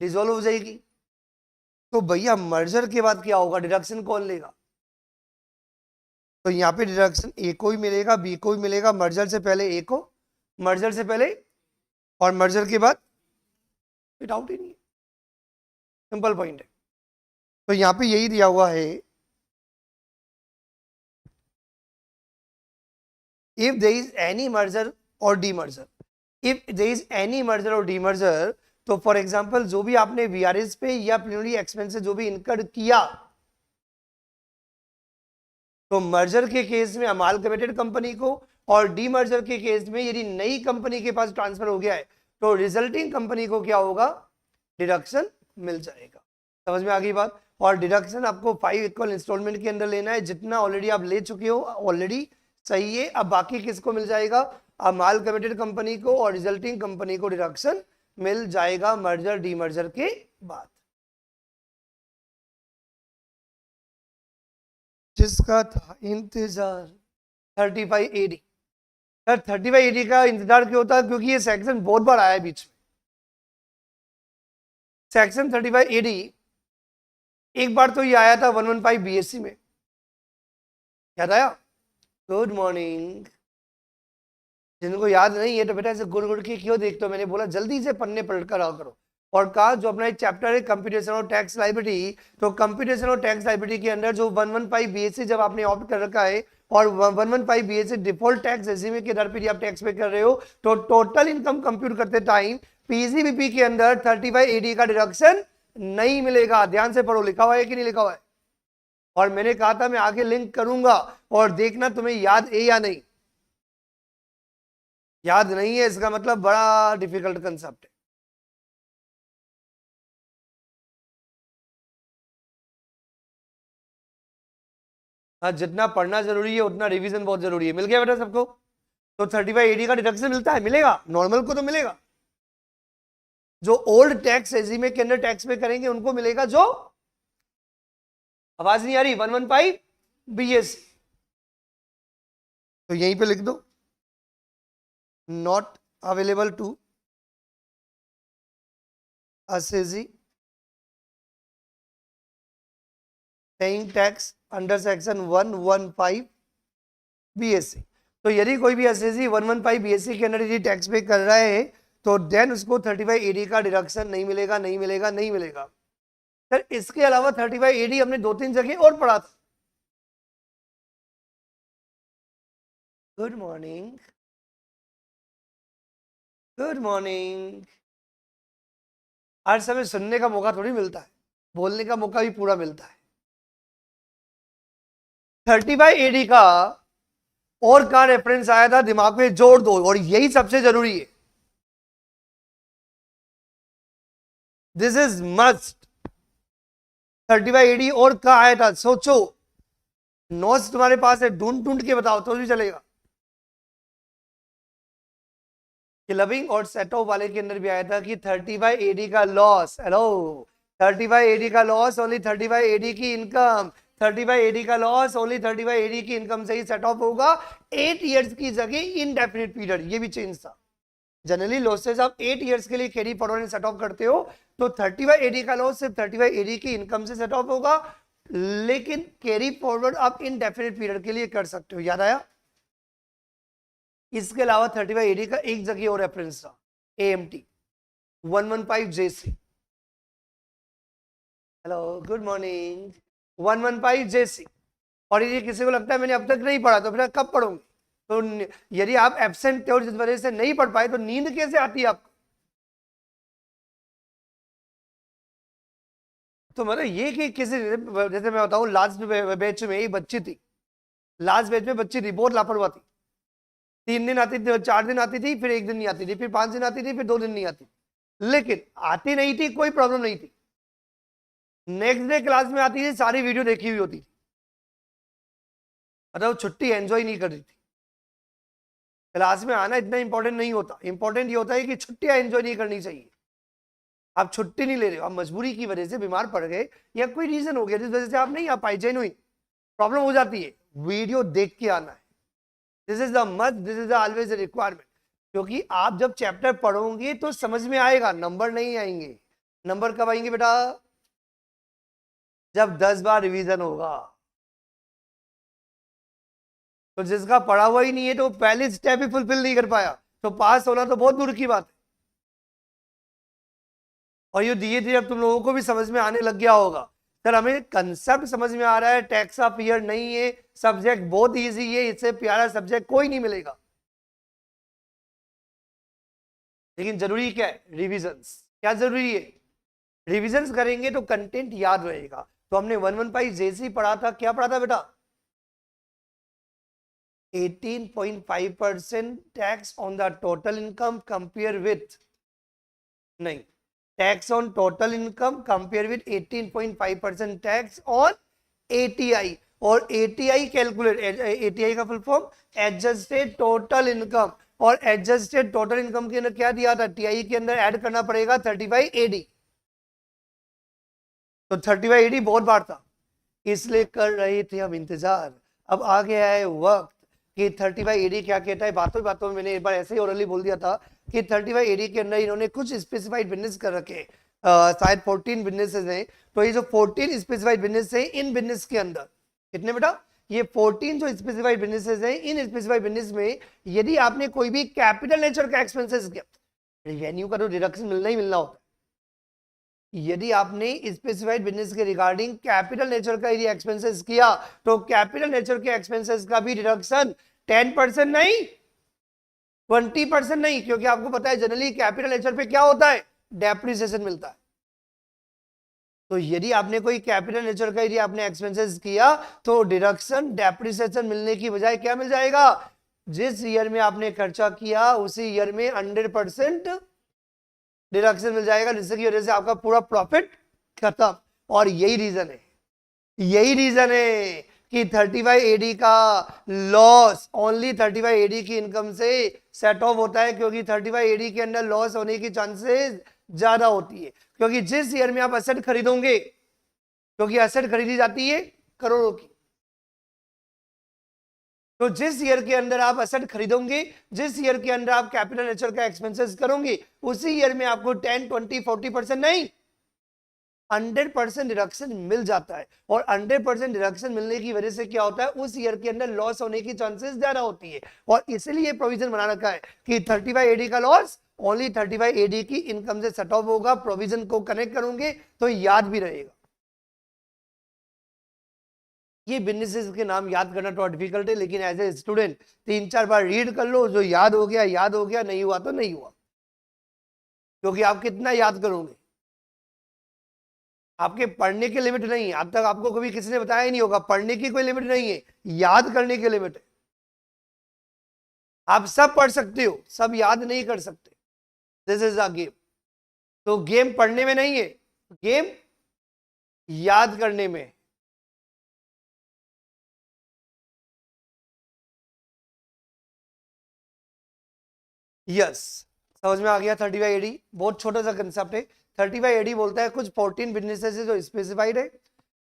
डिसॉल्व हो जाएगी। तो भैया मर्जर के बाद क्या होगा, डिडक्शन कौन लेगा? तो यहाँ पे डिडक्शन ए को ही मिलेगा, बी को ही मिलेगा, मर्जर से पहले ए को, मर्जर से पहले, और मर्जर के बाद डाउट ही नहीं है, सिंपल पॉइंट है। तो यहाँ पे यही दिया हुआ है, if there is any merger or demerger, if there is any merger or demerger, तो फॉर एग्जांपल जो भी आपने वीआरएस पे या प्रिलिमिनरी एक्सपेंसेस जो भी इनकर्ड किया, तो मर्जर के केस में अमालगमेटेड कंपनी को, और डीमर्जर के केस में यदि नई कंपनी के पास ट्रांसफर हो गया है तो रिजल्टिंग कंपनी को क्या होगा, डिडक्शन मिल जाएगा। समझ में आ गई बात? और डिडक्शन आपको 5 इक्वल इंस्टॉलमेंट के अंदर लेना है, जितना ऑलरेडी आप ले चुके हो ऑलरेडी सही है। अब बाकी किसको मिल जाएगा, अमालगमेटेड कंपनी को और रिजल्टिंग कंपनी को डिडक्शन मिल जाएगा मर्जर डीमर्जर के बाद। जिसका था इंतजार 35AD, सर 35AD का इंतजार क्यों होता है, क्योंकि ये सेक्शन बहुत बार आया है बीच में। सेक्शन 35AD एक बार तो ये आया था 115 BSc में, याद आया? Good morning. जिनको याद नहीं है तो बेटा ऐसे गुड़ गुड़ के क्यों देखते हो, मैंने बोला जल्दी से पन्ने पलट कर आओ करो। और कहा जो अपना एक चैप्टर है कंप्यूटेशन और टैक्स लाइबिलिटी, तो कंप्यूटेशन और टैक्स लाइबिलिटी के अंदर जो 115 BSc जब आपने ऑप्ट कर रखा है और 115 BSc डिफॉल्ट टैक्स रेजिम के दर पर आप टैक्स पे कर रहे हो, तो टोटल इनकम कंप्यूट करते टाइम पीसीबीपी के अंदर 35AD का डिडक्शन नहीं मिलेगा। ध्यान से पढ़ो, लिखा हुआ है कि नहीं लिखा हुआ है? और मैंने कहा था मैं आगे लिंक करूंगा और देखना तुम्हें याद है या नहीं। याद नहीं है इसका मतलब बड़ा डिफिकल्ट कंसेप्ट है। हाँ, जितना पढ़ना जरूरी है उतना रिवीजन बहुत जरूरी है। मिल गया बेटा सबको? तो 35AD का डिडक्शन मिलता है, मिलेगा, नॉर्मल को तो मिलेगा, जो ओल्ड टैक्स रेजिम के अंदर टैक्स पे करेंगे उनको मिलेगा, जो आवाज नहीं आ रही 115 BSc। तो यहीं पे लिख दो not available to assessee paying tax under section 115 BSC। तो यदि कोई भी assessee 115 BSC के अंदर यदि टैक्स पे कर रहा है तो देन उसको 35 AD का डिडक्शन नहीं मिलेगा, नहीं मिलेगा, नहीं मिलेगा। सर इसके अलावा 35 AD हमने 2-3 जगह और पढ़ा था। Good morning, good morning. हर समय सुनने का मौका थोड़ी मिलता है, बोलने का मौका भी पूरा मिलता है। 35 AD का और कहां रेफरेंस आया था, दिमाग में जोड़ दो, और यही सबसे जरूरी है। This is must. 35 AD और कहां आया था, सोचो। नोट्स तुम्हारे पास है, ढूंढ ढूंढ के बताओ तो भी चलेगा। क्लबिंग और सेट ऑफ वाले के अंदर भी आया था कि 35 AD का लॉस, हेलो, 35 AD का लॉस ओनली 35 AD की इनकम, 35 AD का लॉस ओनली 35 AD की इनकम से ही सेट ऑफ होगा। 8 इयर्स की जगह इनडेफिनिट पीरियड, ये भी चेंज था। जनरली लॉसेस आप 8 इयर्स के लिए कैरी फॉरवर्ड सेट ऑफ करते हो, तो 35 AD का लॉस सिर्फ 35 AD की इनकम से सेट ऑफ होगा, लेकिन कैरी फॉरवर्ड आप इनडेफिनिट पीरियड के लिए कर सकते हो। याद आया? इसके अलावा 35 AD का एक जगह और रेफरेंस था, AMT 115 JC। Hello, good morning. 115 JC। और यदि किसी को लगता है मैंने अब तक नहीं पढ़ा तो फिर कब पढ़ोगे? तो यदि आप एब्सेंट थे और जिस वजह से नहीं पढ़ पाए तो नींद कैसे आती है आपको? तो मतलब ये कि किसी, जैसे मैं बताऊं, लास्ट बैच में एक बच्ची थी, लास्ट बैच में बच्ची थी, बहुत लापरवाह थी। 3 दिन आती थी, 4 दिन आती थी, फिर 1 दिन नहीं आती थी, फिर 5 दिन आती थी, फिर 2 दिन नहीं आती, लेकिन आती नहीं थी, कोई प्रॉब्लम नहीं थी। नेक्स्ट डे क्लास में आती थी, सारी वीडियो देखी हुई होती थी, मतलब छुट्टी एंजॉय नहीं कर रही थी। क्लास में आना इतना इंपॉर्टेंट नहीं होता, इंपॉर्टेंट ये होता है कि छुट्टियां एंजॉय नहीं करनी चाहिए। आप छुट्टी नहीं ले रहे हो, आप मजबूरी की वजह से बीमार पड़ गए या कोई रीजन हो गया जिस वजह से आप नहीं आ पाए, जेन्युइन प्रॉब्लम हो जाती है, वीडियो देख के आना है। This is the must, this is the always requirement. क्योंकि आप जब चैप्टर पढ़ोगे तो समझ में आएगा, नंबर नहीं आएंगे। नंबर कब आएंगे बेटा? जब 10 बार रिवीजन होगा। तो जिसका पढ़ा हुआ ही नहीं है तो पहले स्टेप ही फुलफिल नहीं कर पाया, तो पास होना तो बहुत दूर की बात है। और ये धीरे धीरे अब तुम लोगों को भी समझ में आने लग गया होगा। सर हमें कंसेप्ट समझ में आ रहा है, टैक्स ऑफ ईयर नहीं है, सब्जेक्ट बहुत इजी है, इससे प्यारा सब्जेक्ट कोई नहीं मिलेगा। लेकिन जरूरी क्या है? रिविजन्स। क्या जरूरी है? रिविजन्स करेंगे तो कंटेंट याद रहेगा। तो हमने 115 जैसे ही पढ़ा था, क्या पढ़ा था बेटा? 18.5% tax on the total income compare with, नहीं, tax on total income compare with 18.5% tax on ATI। और ATI कैलकुलेट, ATI का full form adjusted total income, और एडजस्टेड टोटल इनकम के अंदर क्या दिया था? TI के अंदर ऐड करना पड़ेगा 35 AD। तो 35 AD बहुत बार था, इसलिए कर रहे थे हम इंतजार। अब आ गया है वक्त कि 35 AD क्या कहता है। बातों बातों में मैंने एक बार ऐसे ही ओरली बोल दिया था कि 35 AD के अंदर इन्होंने कुछ स्पेसिफाइड बिजनेस कर रखे, शायद 14 बिजनेसेस हैं। तो ये जो 14 स्पेसिफाइड बिजनेस है, इन बिजनेस के अंदर कितने बेटा? ये 14 जो स्पेसिफाइड बिजनेसेस हैं, इन स्पेसिफाइड बिजनेस में यदि आपने कोई भी कैपिटल नेचर का एक्सपेंसेस किया, रेवेन्यू का तो डिडक्शन मिलना ही मिलना होता है। यदि आपने स्पेसिफाइड बिजनेस के रिगार्डिंग कैपिटल नेचर का यदि एक्सपेंसेस किया, तो कैपिटल नेचर के एक्सपेंसेस का भी डिडक्शन 10% नहीं, 20% नहीं, क्योंकि आपको पता है जनरली कैपिटल नेचर पे क्या होता है? डेप्रिसिएशन मिलता है। तो यदि आपने कोई कैपिटल नेचर का यदि आपने एक्सपेंसेस किया तो डिडक्शन डेप्रिसिएशन मिलने की बजाय क्या मिल जाएगा? जिस ईयर में आपने खर्चा किया उसी ईयर में 100% डिडक्शन मिल जाएगा, जिससे की वजह से आपका पूरा प्रॉफिट खत्म। और यही रीजन है, यही रीजन है कि 35 AD का लॉस ओनली 35 AD की इनकम से सेट ऑफ होता है, क्योंकि 35 AD के अंदर लॉस होने की चांसेस ज्यादा होती है। क्योंकि जिस ईयर में आप एसेट खरीदोगे, क्योंकि एसेट खरीदी जाती है करोड़ों की, तो जिस ईयर के अंदर आप एसेट खरीदोगे, जिस ईयर के अंदर आप कैपिटल नेचर का एक्सपेंसेस करोगे, उसी ईयर में आपको 10, 20, 40% नहीं, 100% डिडक्शन मिल जाता है। और 100% डिडक्शन मिलने की वजह से क्या होता है, उस ईयर के अंदर लॉस होने की चांसेस ज्यादा होती है। और इसलिए प्रोविजन बना रखा है कि 35 एडी का लॉस ओनली 35 एडी की इनकम से सेट ऑफ होगा। प्रोविजन को कनेक्ट करोगे तो याद भी रहेगा। ये बिजनेसेस के नाम याद करना थोड़ा डिफिकल्ट है, लेकिन एज ए स्टूडेंट 3-4 बार रीड कर लो, जो याद हो गया याद हो गया, नहीं हुआ तो नहीं हुआ। क्योंकि आप कितना याद करोगे, आपके पढ़ने की लिमिट नहीं है। अब तक आपको कभी किसी ने बताया ही नहीं होगा, पढ़ने की कोई लिमिट नहीं है, याद करने की लिमिट है। आप सब पढ़ सकते हो, सब याद नहीं कर सकते। This is a game. तो गेम पढ़ने में नहीं है, गेम याद करने में। यस, समझ में आ गया। 35 एडी बहुत छोटा सा कंसेप्ट है। 35 एडी बोलता है कुछ 14 बिजनेसेस है जो स्पेसिफाइड है।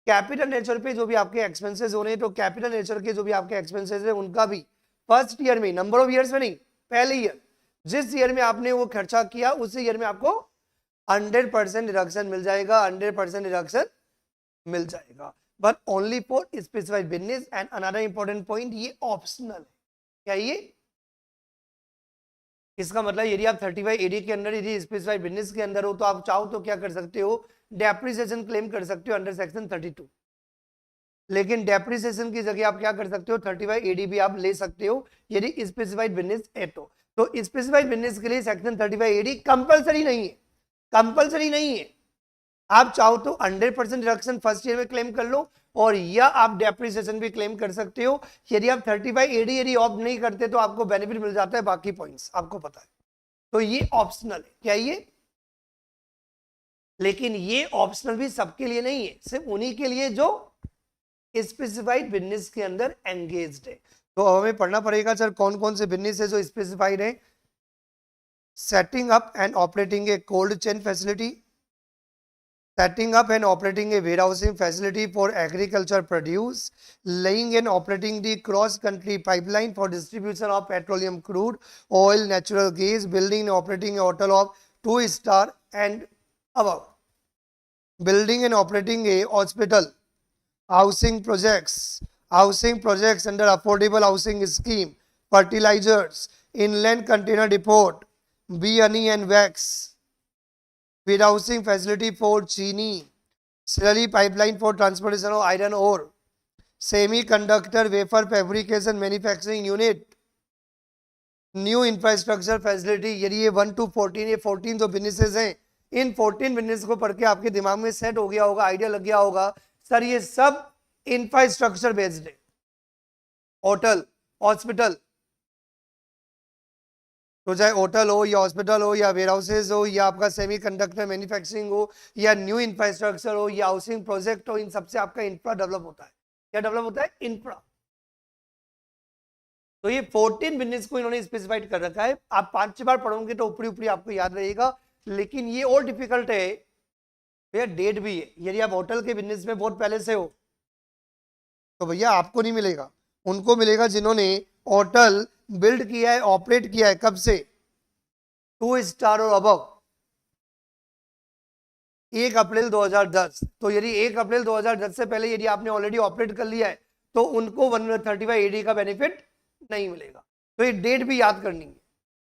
कैपिटल नेचर पे जो भी आपके एक्सपेंसेस हो रहे हैं, तो कैपिटल नेचर के जो भी आपके एक्सपेंसेस है उनका भी फर्स्ट ईयर में, नंबर ऑफ ईयर्स में नहीं, पहले ईयर, जिस ईयर में आपने वो खर्चा किया उसी ईयर में आपको 100% डिडक्शन मिल जाएगा। 100% डिडक्शन मिल जाएगा, but only for specified business. And another important point, ये ऑप्शनल है। क्या ये? इसका मतलब यदि आप 35 एडी के अंदर, यदि स्पेसिफाइड बिजनेस के अंदर हो, तो आप चाहो तो क्या कर सकते हो, डेप्रिसिएशन क्लेम कर सकते हो अंडर सेक्शन 32। लेकिन डेप्रिसिएशन की जगह आप क्या कर सकते हो, 35 एडी भी आप ले सकते हो यदि स्पेसिफाइड बिजनेस है तो स्पेसिफाइड बिजनेस के लिए सेक्शन 35 एडी कंपलसरी नहीं है, कंपलसरी नहीं है। आप चाहो तो 100% डिडक्शन फर्स्ट ईयर में क्लेम कर लो, और या आप डेप्रिसिएशन भी क्लेम कर सकते हो। यदि आप 35 एडी यदि ऑप्ट नहीं करते तो आपको बेनिफिट मिल जाता है, बाकी पॉइंट्स आपको पता है। तो ये ऑप्शनल है। क्या ये? लेकिन ये ऑप्शनल भी सबके लिए नहीं है, सिर्फ उन्हीं के लिए जो स्पेसिफाइड बिजनेस के अंदर एंगेज्ड है। तो हमें पढ़ना पड़ेगा सर कौन कौन से बिजनेस है जो स्पेसिफाइड है। Setting up and operating A cold chain facility, setting up and operating a warehousing facility for agriculture produce, laying and operating the cross-country pipeline for distribution of petroleum crude, oil, natural gas, building and operating a hotel of 2-star and above, building and operating a hospital, housing projects under affordable housing scheme, fertilizers, inland container depot, bee honey and wax, warehousing facility for chini, slurry pipeline for transportation of iron ore, semiconductor wafer fabrication manufacturing unit, new infrastructure facility. यदि ये 1 to 14, ये 14 जो businesses हैं, इन 14 business को पढ़ के आपके दिमाग में सेट हो गया होगा, आइडिया लग गया होगा, सर ये सब इंफ्रास्ट्रक्चर बेस्ड है। होटल, हॉस्पिटल, तो चाहे होटल हो या हॉस्पिटल हो या वेयरहाउसेज हो या आपका सेमीकंडक्टर मैन्युफैक्चरिंग हो या न्यू इंफ्रास्ट्रक्चर हो या हाउसिंग प्रोजेक्ट हो, इन सबसे आपका इंफ्रा डेवलप होता है। क्या डेवलप होता है? इंफ्रा। तो ये 14 बिजनेस को इन्होंने स्पेसिफाइड कर रखा है। आप 5 बार पढ़ोगे तो ऊपरी ऊपरी आपको याद रहेगा, लेकिन ये और डिफिकल्ट है भैया, डेट भी है। यदि आप होटल के बिजनेस में बहुत पहले से हो तो भैया आपको नहीं मिलेगा, उनको मिलेगा जिन्होंने होटल बिल्ड किया है, ऑपरेट किया है। कब से? 2 स्टार और अबव, 1 अप्रैल 2010। तो यदि 1 अप्रैल 2010 से पहले यदि आपने ऑलरेडी ऑपरेट कर लिया है तो उनको 135 एडी का बेनिफिट नहीं मिलेगा। तो ये डेट भी याद करनी है।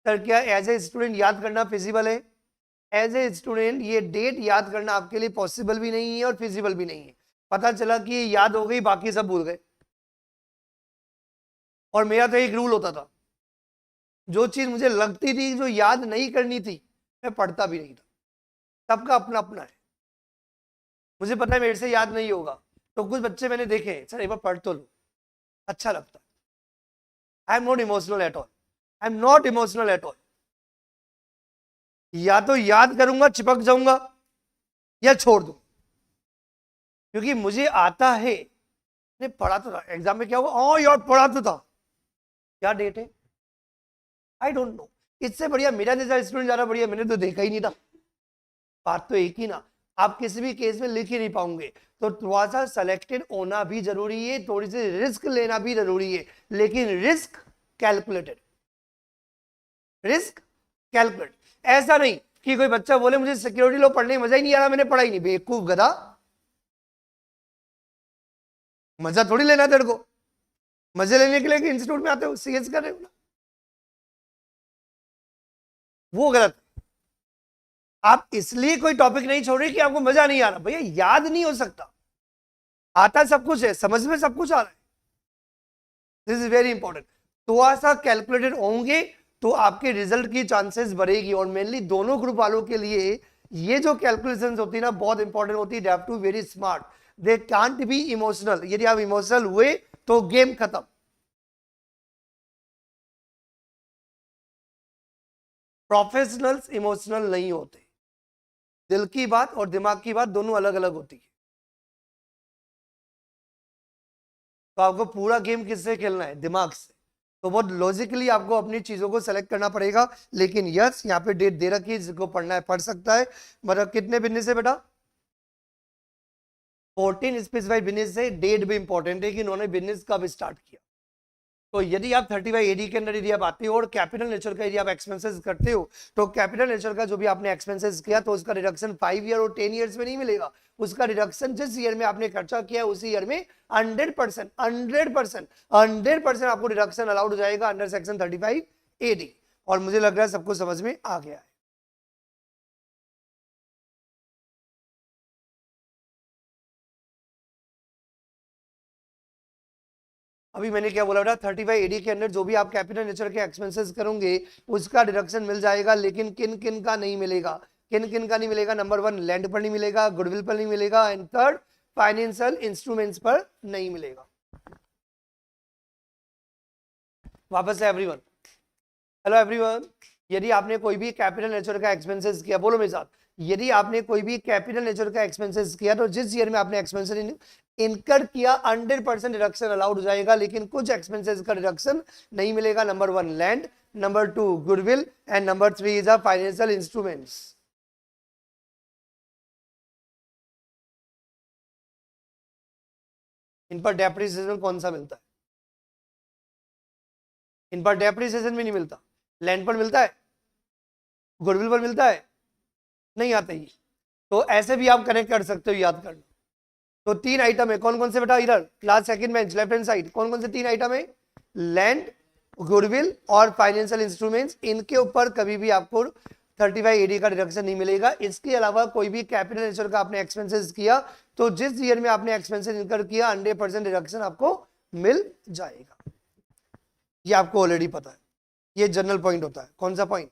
सर क्या एज ए स्टूडेंट याद करना फिजिबल है? एज ए स्टूडेंट ये डेट याद करना आपके लिए पॉसिबल भी नहीं है और फिजिबल भी नहीं है। पता चला कि ये याद हो गई, बाकी सब भूल गए। और मेरा तो एक रूल होता था, जो चीज मुझे लगती थी जो याद नहीं करनी थी, मैं पढ़ता भी नहीं था। सबका अपना अपना है। मुझे पता है मेरे से याद नहीं होगा, तो कुछ बच्चे मैंने देखे, सर एक बार पढ़ तो लो, अच्छा लगता है। I am not emotional at all, I am not emotional at all. या तो याद करूंगा, चिपक जाऊंगा, या छोड़ दूं, क्योंकि मुझे आता है। ने पढ़ा तो था, एग्जाम में क्या हुआ, ओ यार पढ़ा तो था, क्या डेट है आई डोंट नो। इससे बढ़िया मेरा जैसा स्टूडेंट ज्यादा बढ़िया, मैंने तो देखा ही नहीं था। बात तो एक ही ना, आप किसी भी केस में लिख ही नहीं पाओगे। तो थोड़ा सा सेलेक्टेड होना भी जरूरी है, थोड़ी सी रिस्क लेना भी जरूरी है, लेकिन रिस्क कैलकुलेटेड, रिस्क कैलकुलेट। ऐसा नहीं कि कोई बच्चा बोले मुझे सिक्योरिटी लॉ पढ़ने मजा ही नहीं आ रहा, मैंने पढ़ा ही नहीं। बेवकूफ गधा, मजा थोड़ी लेना तेरे को, मजे लेने के लिए इंस्टीट्यूट में आते हो, सीएस कर रहे हो ना, वो गलत। आप इसलिए कोई टॉपिक नहीं छोड़ रहे कि आपको मजा नहीं आ रहा, भैया याद नहीं हो सकता, आता सब कुछ है, समझ में सब कुछ आ रहा है। This is very important. थोड़ा सा कैलकुलेटेड होंगे तो आपके रिजल्ट की चांसेस बढ़ेगी। और मेनली दोनों ग्रुप वालों के लिए ये जो कैलकुलेशंस होती है ना, बहुत इंपॉर्टेंट होती है। They have to very smart, they can't be emotional. यदि आप इमोशनल हुए तो गेम खत्म। प्रोफेशनल्स इमोशनल नहीं होते, दिल की बात और दिमाग की बात दोनों अलग अलग होती है। तो आपको पूरा गेम किससे खेलना है? दिमाग से। तो बहुत लॉजिकली आपको अपनी चीजों को सेलेक्ट करना पड़ेगा। लेकिन यस, यहाँ पे डेट दे रखी है, जिसको पढ़ना है पढ़ सकता है। मतलब कितने बिजनेस है बेटा? 14 स्पेसिफाइड बिजनेस है। डेट भी इंपॉर्टेंट है कि इन्होंने बिजनेस कब स्टार्ट किया। तो यदि आप 35 AD के अंदर यदि आप आते हो और कैपिटल नेचर का यदि आप एक्सपेंसेस करते हो, तो कैपिटल नेचर का जो भी आपने एक्सपेंसेस किया तो उसका डिडक्शन 5 ईयर और 10 ईयर्स में नहीं मिलेगा। उसका डिडक्शन जिस ईयर में आपने खर्चा किया उसी ईयर में 100% आपको डिडक्शन अलाउड हो जाएगा अंडर सेक्शन 35 AD। और मुझे लग रहा है सबको समझ में आ गया है। अभी मैंने क्या बोला बेटा? 35 AD के अंदर जो भी आप कैपिटल नेचर के एक्सपेंसेस करोगे उसका डिडक्शन मिल जाएगा। लेकिन किन किन का नहीं मिलेगा? किन किन का नहीं मिलेगा? नंबर 1, लैंड पर नहीं मिलेगा, गुडविल पर नहीं मिलेगा, एंड थर्ड, फाइनेंशियल इंस्ट्रूमेंट्स पर नहीं मिलेगा। वापस से एवरीवन, हेलो एवरीवन। यदि आपने कोई भी कैपिटल नेचर का एक्सपेंसेस किया, बोलो मेरे साथ, यदि आपने कोई भी कैपिटल नेचर का एक्सपेंसेस किया तो जिस ईयर में आपने एक्सपेंसेस इनकर किया 100% डिडक्शन अलाउड हो जाएगा। लेकिन कुछ एक्सपेंसेस का डिडक्शन नहीं मिलेगा। Number 1 land, number 2 goodwill, and number 3 is a financial instruments. इन पर डेप्रिसिएशन कौन सा मिलता है? इन पर डेप्रिसिएशन भी नहीं मिलता। लैंड पर मिलता है, गुडविल पर मिलता है, नहीं आता ही। तो ऐसे भी आप कनेक्ट कर सकते हो, याद करना। तो 3 आइटम है, कौन कौन से बेटा? इधर last second bench left hand side, कौन कौन से 3 आइटम है? लैंड, गुडविल और फाइनेंशियल इंस्ट्रूमेंट्स। इनके ऊपर कभी भी आपको 35 AD का डिडक्शन नहीं मिलेगा। इसके अलावा कोई भी कैपिटल नेचर का आपने एक्सपेंसेस किया तो जिस ईयर में आपने एक्सपेंसेस इनकर किया 100% डिडक्शन आपको मिल जाएगा। ये आपको ऑलरेडी पता है, ये जनरल पॉइंट होता है। कौन सा पॉइंट?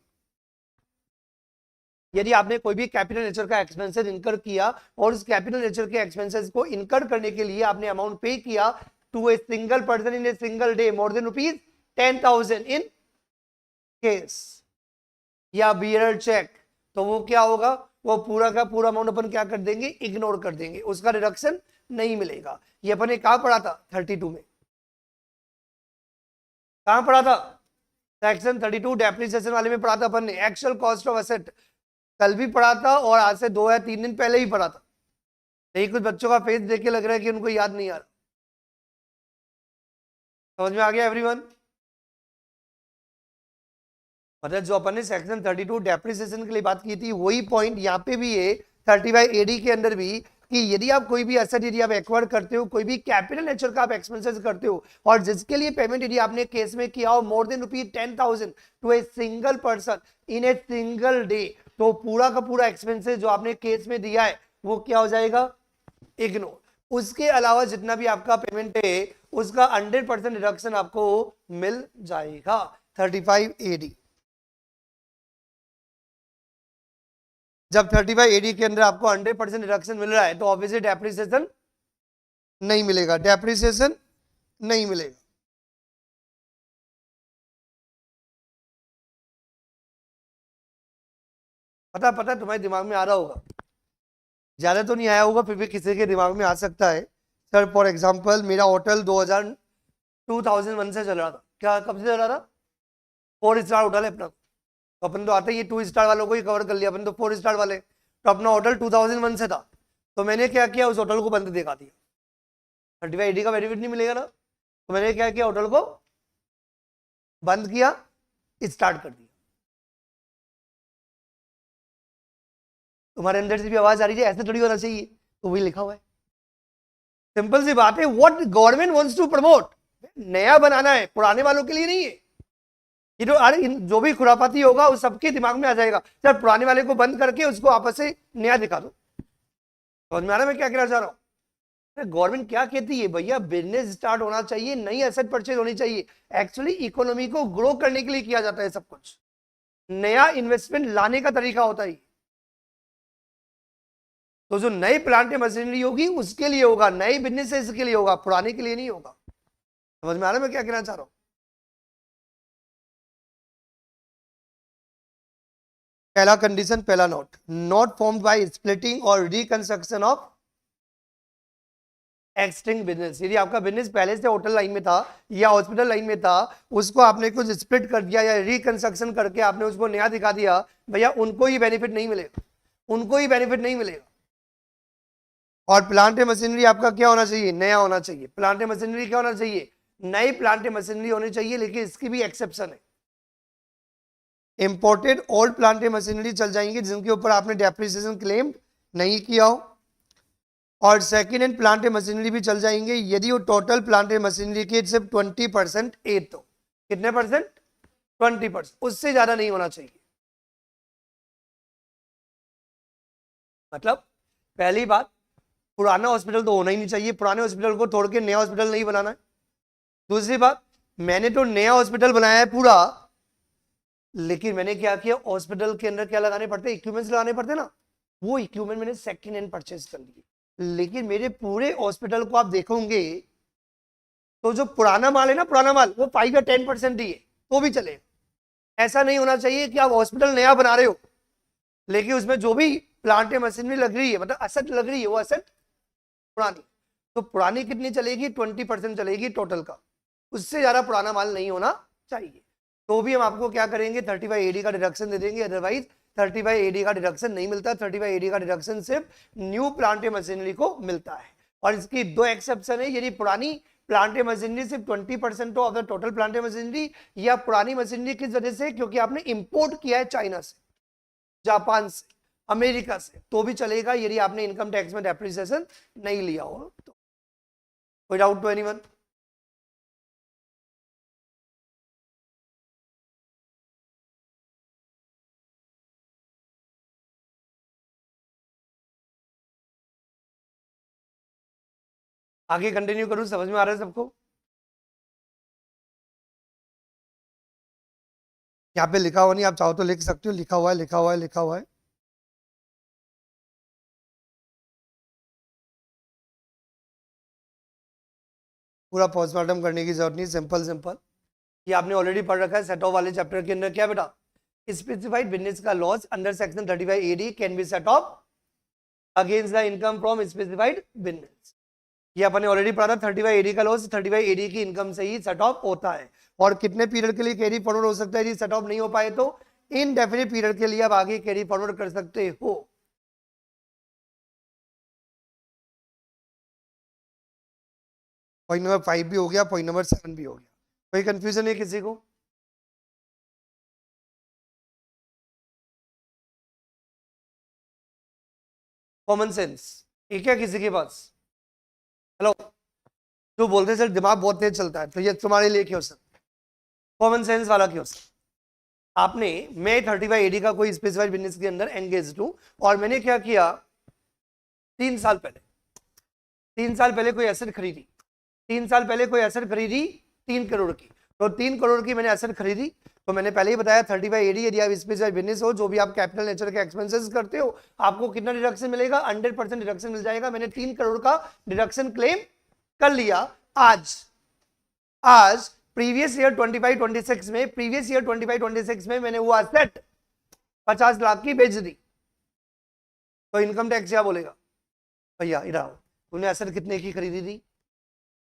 यदि आपने कोई भी कैपिटल नेचर का एक्सपेंसेस इनकर किया और उस कैपिटल नेचर के एक्सपेंसेस को इनकर करने के लिए आपने अमाउंट पे किया to a single person in a single day more than ₹10,000 in case या बियरर चेक, तो वो क्या होगा? वो पूरा का पूरा अमाउंट अपन क्या कर देंगे? इग्नोर कर देंगे, उसका डिडक्शन नहीं मिलेगा। ये अपन ने कहां पढ़ा था? 32 में। कहां पढ़ा था? सेक्शन 32 डेप्रिसिएशन वाले में पढ़ा था अपन ने। एक्चुअल कॉस्ट ऑफ एसेट कल भी पढ़ा था और आज से 2 या 3 दिन पहले ही पढ़ा था। नहीं, कुछ बच्चों का फेस देख के लग रहा है कि उनको याद नहीं आ रहा। समझ में आ गया एवरीवन? मतलब जो अपन ने सेक्शन 32 डेप्रिसिएशन के लिए बात की थी वही पॉइंट यहाँ पे भी है 35 AD के अंदर भी, कि यदि आप कोई भी एसेट यदि आप एक्वायर करते हो, कोई भी कैपिटल नेचर का आप एक्सपेंसेस करते हो और जिसके लिए पेमेंट यदि आपने केस में किया हो more than ₹10,000 to a single person in a single day, तो पूरा का पूरा एक्सपेंसेस जो आपने केस में दिया है वो क्या हो जाएगा? इग्नोर। उसके अलावा जितना भी आपका पेमेंट है उसका 100% डिडक्शन आपको मिल जाएगा 35 AD। जब 35 AD के अंदर आपको 100% डिडक्शन मिल रहा है तो ऑब्वियसली डेप्रिसिएशन नहीं मिलेगा, डेप्रिसिएशन नहीं मिलेगा। पता तुम्हारे दिमाग में आ रहा होगा, ज्यादा तो नहीं आया होगा, फिर भी किसी के दिमाग में आ सकता है। सर फॉर एग्जांपल मेरा होटल 2001 से चल रहा था। क्या कब से चल रहा था? 4 स्टार होटल है अपना। तो अपन तो आते ही 2 स्टार वालों को ही कवर कर लिया, अपन तो 4 स्टार वाले। तो अपना होटल 2001 से था, तो मैंने क्या किया, उस होटल को बंद दिखा दिया, 3580 का बेनिफिट नहीं मिलेगा ना, तो मैंने क्या किया, होटल को बंद किया, स्टार्ट कर दिया। तुम्हारे अंदर से भी आवाज आ रही है ऐसे थोड़ी होना चाहिए, तो वही लिखा हुआ है, सिंपल सी बात है। What government wants to promote, नया बनाना है, पुराने वालों के लिए नहीं है। ये तो अरे जो भी खुरापाती होगा उस सबके दिमाग में आ जाएगा, सर पुराने वाले को बंद करके उसको आपस से नया दिखा दो। समझ में आ रहा है मैं क्या कहना चाह रहा हूँ? गवर्नमेंट क्या कहती है भैया, बिजनेस स्टार्ट होना चाहिए, नई एसेट परचेज होनी चाहिए। एक्चुअली इकोनॉमी को ग्रो करने के लिए किया जाता है सब कुछ, नया इन्वेस्टमेंट लाने का तरीका होता है। तो जो नई प्लांट मशीनरी होगी उसके लिए होगा, नए बिजनेस के लिए होगा, पुराने के लिए नहीं होगा। समझ में आ रहा है मैं क्या कहना चाह रहा हूं? पहला कंडीशन, पहला note, not formed by splitting और रिकंस्ट्रक्शन ऑफ एक्सटिंग बिजनेस। यदि आपका बिजनेस पहले से होटल लाइन में था या हॉस्पिटल लाइन में था, उसको आपने कुछ स्प्लिट कर दिया या रिकंस्ट्रक्शन करके आपने उसको नया दिखा दिया, भैया उनको ही बेनिफिट नहीं मिलेगा, उनको ही बेनिफिट नहीं मिलेगा। और प्लांट मशीनरी आपका क्या होना चाहिए, नया होना चाहिए। प्लांट मशीनरी क्या होना चाहिए, नई प्लांट मशीनरी होनी चाहिए, लेकिन इसकी भी एक्सेप्शन है। इंपोर्टेड ओल्ड प्लांट मशीनरी चल जाएंगे जिनके ऊपर आपने डेप्रिसिएशन क्लेम नहीं किया हो, और सेकेंड हैंड प्लांट मशीनरी भी चल जाएंगे यदि वो टोटल प्लांट मशीनरी के सिर्फ 20% ए, तो कितने परसेंट, 20%, उससे ज्यादा नहीं होना चाहिए। मतलब पहली बात, पुराना हॉस्पिटल तो होना ही नहीं चाहिए, पुराने हॉस्पिटल को तोड़ के नया हॉस्पिटल नहीं बनाना है। दूसरी बात, मैंने तो नया हॉस्पिटल बनाया है पूरा, लेकिन मैंने क्या किया, हॉस्पिटल के अंदर क्या लगाने पड़ते, इक्विपमेंट्स लगाने पड़ते ना, वो इक्विपमेंट मैंने सेकंड हैंड परचेज कर लिए। लेकिन मेरे पूरे हॉस्पिटल को आप देखोगे तो जो पुराना माल है ना, पुराना माल वो 5 या 10% ही है, तो भी चलेगा। ऐसा नहीं होना चाहिए कि आप हॉस्पिटल नया बना रहे हो लेकिन उसमें जो भी प्लांट मशीनरी लग रही है, मतलब असेट लग रही है, वो असेट पुरानी। तो पुरानी कितनी चलेगी, 20% चलेगी टोटल का, उससे ज्यादा पुराना माल नहीं होना चाहिए। तो भी हम आपको क्या करेंगे, 30/80 का डिडक्शन दे देंगे, अदरवाइज 30/80 का डिडक्शन नहीं मिलता। 30/80 का डिडक्शन सिर्फ न्यू प्लांट मशीनरी को मिलता है। और इसकी दो एक्सेप्शन है, यदि पुरानी प्लांट मशीनरी सिर्फ 20% of the total plant machinery, या पुरानी मशीनरी किस वजह से, क्योंकि आपने इंपोर्ट किया है चाइना से, जापान से, अमेरिका से, तो भी चलेगा यदि आपने इनकम टैक्स में डेप्रिसिएशन नहीं लिया हो तो। कोई डाउट टू एनीवन? आगे कंटिन्यू करूं, समझ में आ रहा है सबको? यहाँ पे लिखा हुआ नहीं, आप चाहो तो लिख सकते हो, लिखा हुआ है, लिखा हुआ है, लिखा हुआ है। पूरा पोस्टमार्टम करने की जरूरत नहीं, सिंपल सिंपल ये आपने ऑलरेडी पढ़ रखा है सेट ऑफ वाले चैप्टर के अंदर। क्या बेटा, स्पेसिफाइड बिजनेस का loss under section 35AD can be set of against the income from specified business. ये अपने ऑलरेडी पढ़ा था, 35AD का लॉस 35AD की इनकम से ही सेट ऑफ होता है। और कितने पीरियड के लिए कैरी फॉरवर्ड हो सकता है, यदि सेट ऑफ नहीं हो पाए तो इनडेफिनिट पीरियड के लिए आप आगे कैरी फॉरवर्ड कर सकते हो। पॉइंट नंबर 5 भी हो गया, पॉइंट नंबर 7 भी हो गया। कोई कंफ्यूजन है किसी को? कॉमन सेंस एक है किसी के पास? हेलो, जो बोलते सर दिमाग बहुत तेज चलता है, तो ये तुम्हारे लिए क्यों सर? कॉमन सेंस वाला क्यों सर? आपने, मैं 35AD का कोई स्पेसिफाइड बिजनेस के अंदर एंगेज हूं, और मैंने क्या किया, 3 साल पहले कोई एसेट खरीदी, 3 साल पहले कोई एसेट खरीदी 3 करोड़ की, तो 3 करोड़ की मैंने एसेट खरीदी। तो मैंने पहले ही बताया 30/80, यदि आप स्पेशल बिजनेस हो, जो भी आप कैपिटल नेचर के एक्सपेंसेस करते हो, आपको कितना डिडक्शन मिलेगा, 100% डिडक्शन मिल जाएगा। मैंने 3 करोड़ का डिडक्शन क्लेम कर लिया। आज प्रीवियस ईयर 25-26 में मैंने वो एसेट 50 लाख की बेच दी, तो इनकम टैक्स क्या बोलेगा, भैया इधर आओ, तूने एसेट कितने की खरीदी थी,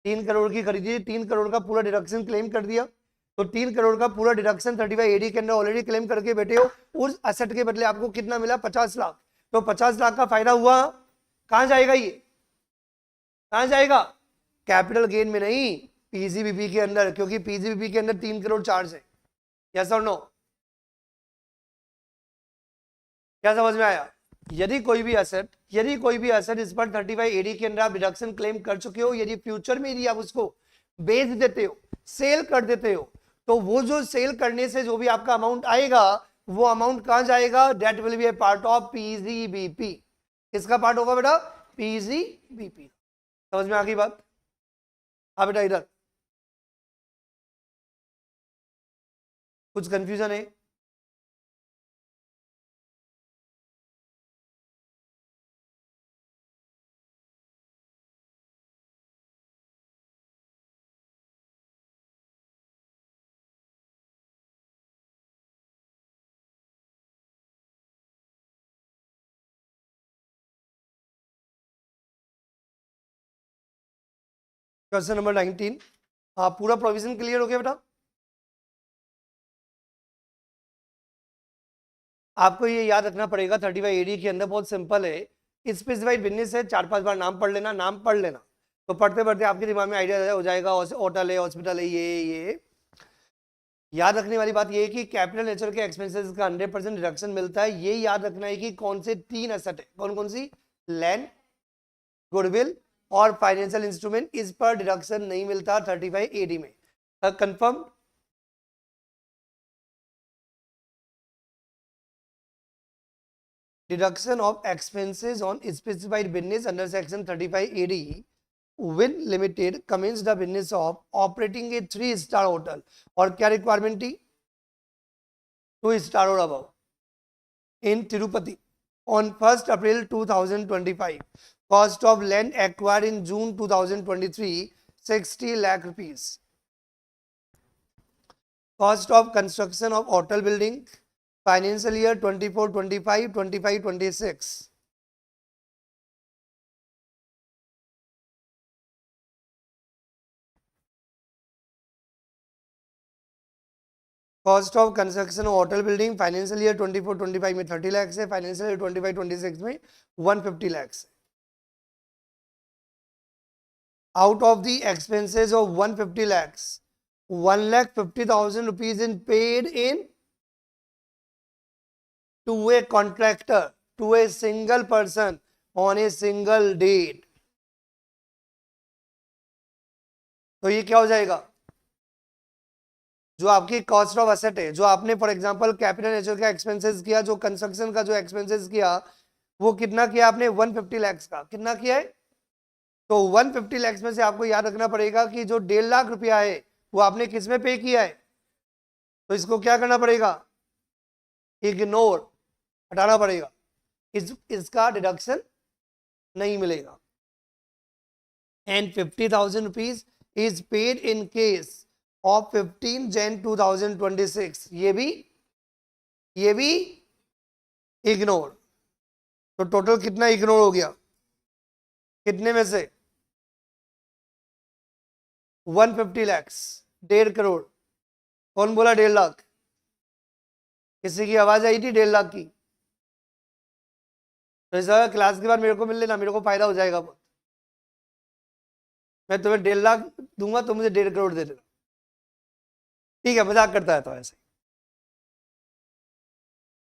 3 करोड़ की खरीदी, 3 करोड़ का पूरा डिडक्शन क्लेम कर दिया। तो 3 करोड़ का पूरा डिडक्शन 35AD के अंदर ऑलरेडी क्लेम करके बैठे हो, उस एसेट के बदले आपको कितना मिला, 50 लाख। तो 50 लाख का फायदा हुआ, कहां जाएगा ये, कहां जाएगा, कैपिटल गेन में नहीं, पीजीबीपी के अंदर, क्योंकि पीजीबीपी के अंदर 3 करोड़ चार्ज है। यस और नो, क्या समझ में आया? यदि कोई भी एसेट इस पर 35 AD के अंदर आप डिडक्शन क्लेम कर चुके हो, यदि फ्यूचर में यदि आप उसको बेच देते हो, सेल कर देते हो, तो वो जो सेल करने से जो भी आपका अमाउंट आएगा, वो अमाउंट कहां जाएगा, that will be A part of PGBP. किसका पार्ट होगा बेटा, पीजीबीपी। समझ में आ गई बात? हाँ बेटा, इधर कुछ कंफ्यूजन है? क्वेश्चन नंबर 19, हाँ पूरा प्रोविजन क्लियर हो गया बेटा? आपको ये याद रखना पड़ेगा 35 AD के अंदर बहुत सिंपल है, स्पेसिफाइड बिजनेस है, 4-5 बार नाम पढ़ लेना, नाम पढ़ लेना, तो पढ़ते पढ़ते आपके दिमाग में आइडिया हो जाएगा। होटल है, हॉस्पिटल है, ये याद रखने वाली बात ये है कि कैपिटल नेचर के एक्सपेंसेस का 100% रिडक्शन मिलता है। ये याद रखना है कि कौन से 3 एसेट है, कौन कौन सी, लैंड, गुडविल और फाइनेंशियल इंस्ट्रूमेंट, इस पर डिडक्शन नहीं मिलता 35 AD में। Confirm? Deduction of expenses on specified business under section 35 AD when limited commence the business of operating a 3-star hotel, और क्या रिक्वायरमेंट थी, 2 स्टार और above, in Tirupati on 1st April 2025. Cost of land acquired in June 2023, 60 lakh rupees. Cost of construction of hotel building, financial year 24-25, 25-26. Cost of construction hotel building financial year 24-25 में 30 लाख है, financial year 25-26 में 150 लाख है। Out of the expenses of 150 lakhs, 1,50,000 rupees in paid in to a contractor, to a single person on a single date. तो ये क्या हो जाएगा, जो आपकी कॉस्ट ऑफ एसेट है, जो आपने फॉर एग्जांपल कैपिटल नेचर का एक्सपेंसेस किया, जो कंस्ट्रक्शन का जो एक्सपेंसेस किया, वो कितना किया आपने, 150 lakhs का, कितना किया है, तो 150 lakhs में से आपको याद रखना पड़ेगा कि जो 1.5 लाख रुपया है वो आपने किस में पे किया है, तो इसको क्या करना पड़ेगा, इग्नोर, हटाना पड़ेगा, इसका डिडक्शन नहीं मिलेगा। And 50,000 rupees is paid in case of 15 Jan 2026, ये भी इग्नोर। तो टोटल कितना इग्नोर हो गया, कितने में से, 150 lakhs, 1.5 करोड़। कौन बोला 1.5 लाख, किसी की आवाज आई थी 1.5 लाख की, तो इस क्लास के बाद मेरे को मिल लेना, मेरे को फायदा हो जाएगा बहुत। मैं तुम्हें 1.5 लाख दूंगा, तो मुझे 1.5 करोड़ दे देना, ठीक है, मजाक करता है तो ऐसे।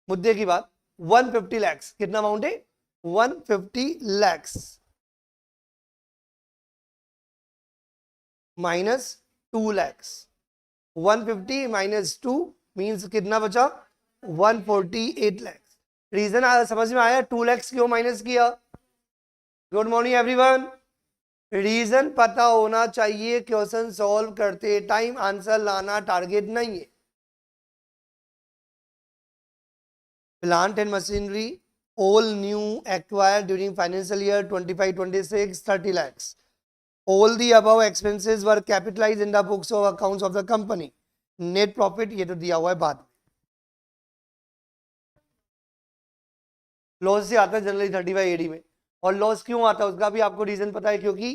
मुद्दे की बात, 150 lakhs, कितना अमाउंट है, 150 lakhs minus 2 lakhs, 150 minus 2 means कितना बचा, 148 lakhs। रीजन समझ में आया, 2 lakhs क्यों माइनस किया? Good morning everyone. रीजन पता होना चाहिए, क्वेश्चन सॉल्व करते टाइम आंसर लाना टारगेट नहीं है। Plant and machinery all new acquired during financial year 25-26, 30 lakhs. All the above expenses were capitalized in the books of accounts of the company. Net profit ये तो दिया हुआ है बाद में। लॉस से आता है जनरली 35 AD में, और लॉस क्यों आता है उसका भी आपको रीजन पता है, क्योंकि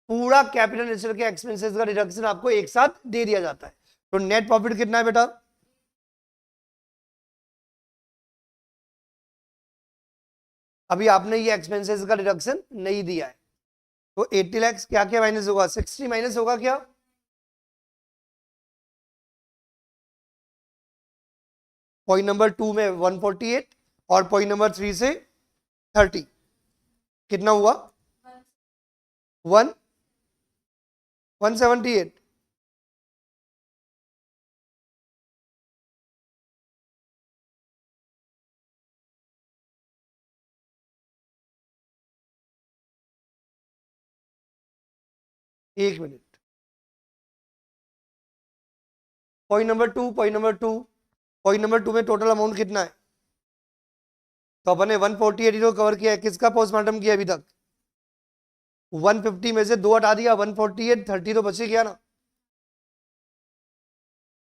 पूरा कैपिटल नेचर के एक्सपेंसेस का रिडक्शन आपको एक साथ दे दिया जाता है। तो नेट प्रॉफिट कितना है बेटा, अभी आपने ये एक्सपेंसेस का डिडक्शन नहीं दिया है, तो 80 लाख क्या क्या माइनस होगा, 60 माइनस होगा क्या, पॉइंट नंबर 2 में 148 और पॉइंट नंबर 3 से 30, कितना हुआ 178। एक मिनट, पॉइंट नंबर टू में टोटल अमाउंट कितना है, तो अपन ने 148 को कवर किया है, किसका पोस्टमार्टम किया अभी तक, 150 में से 2 हटा दिया, 148, 30 तो बच ही गया ना,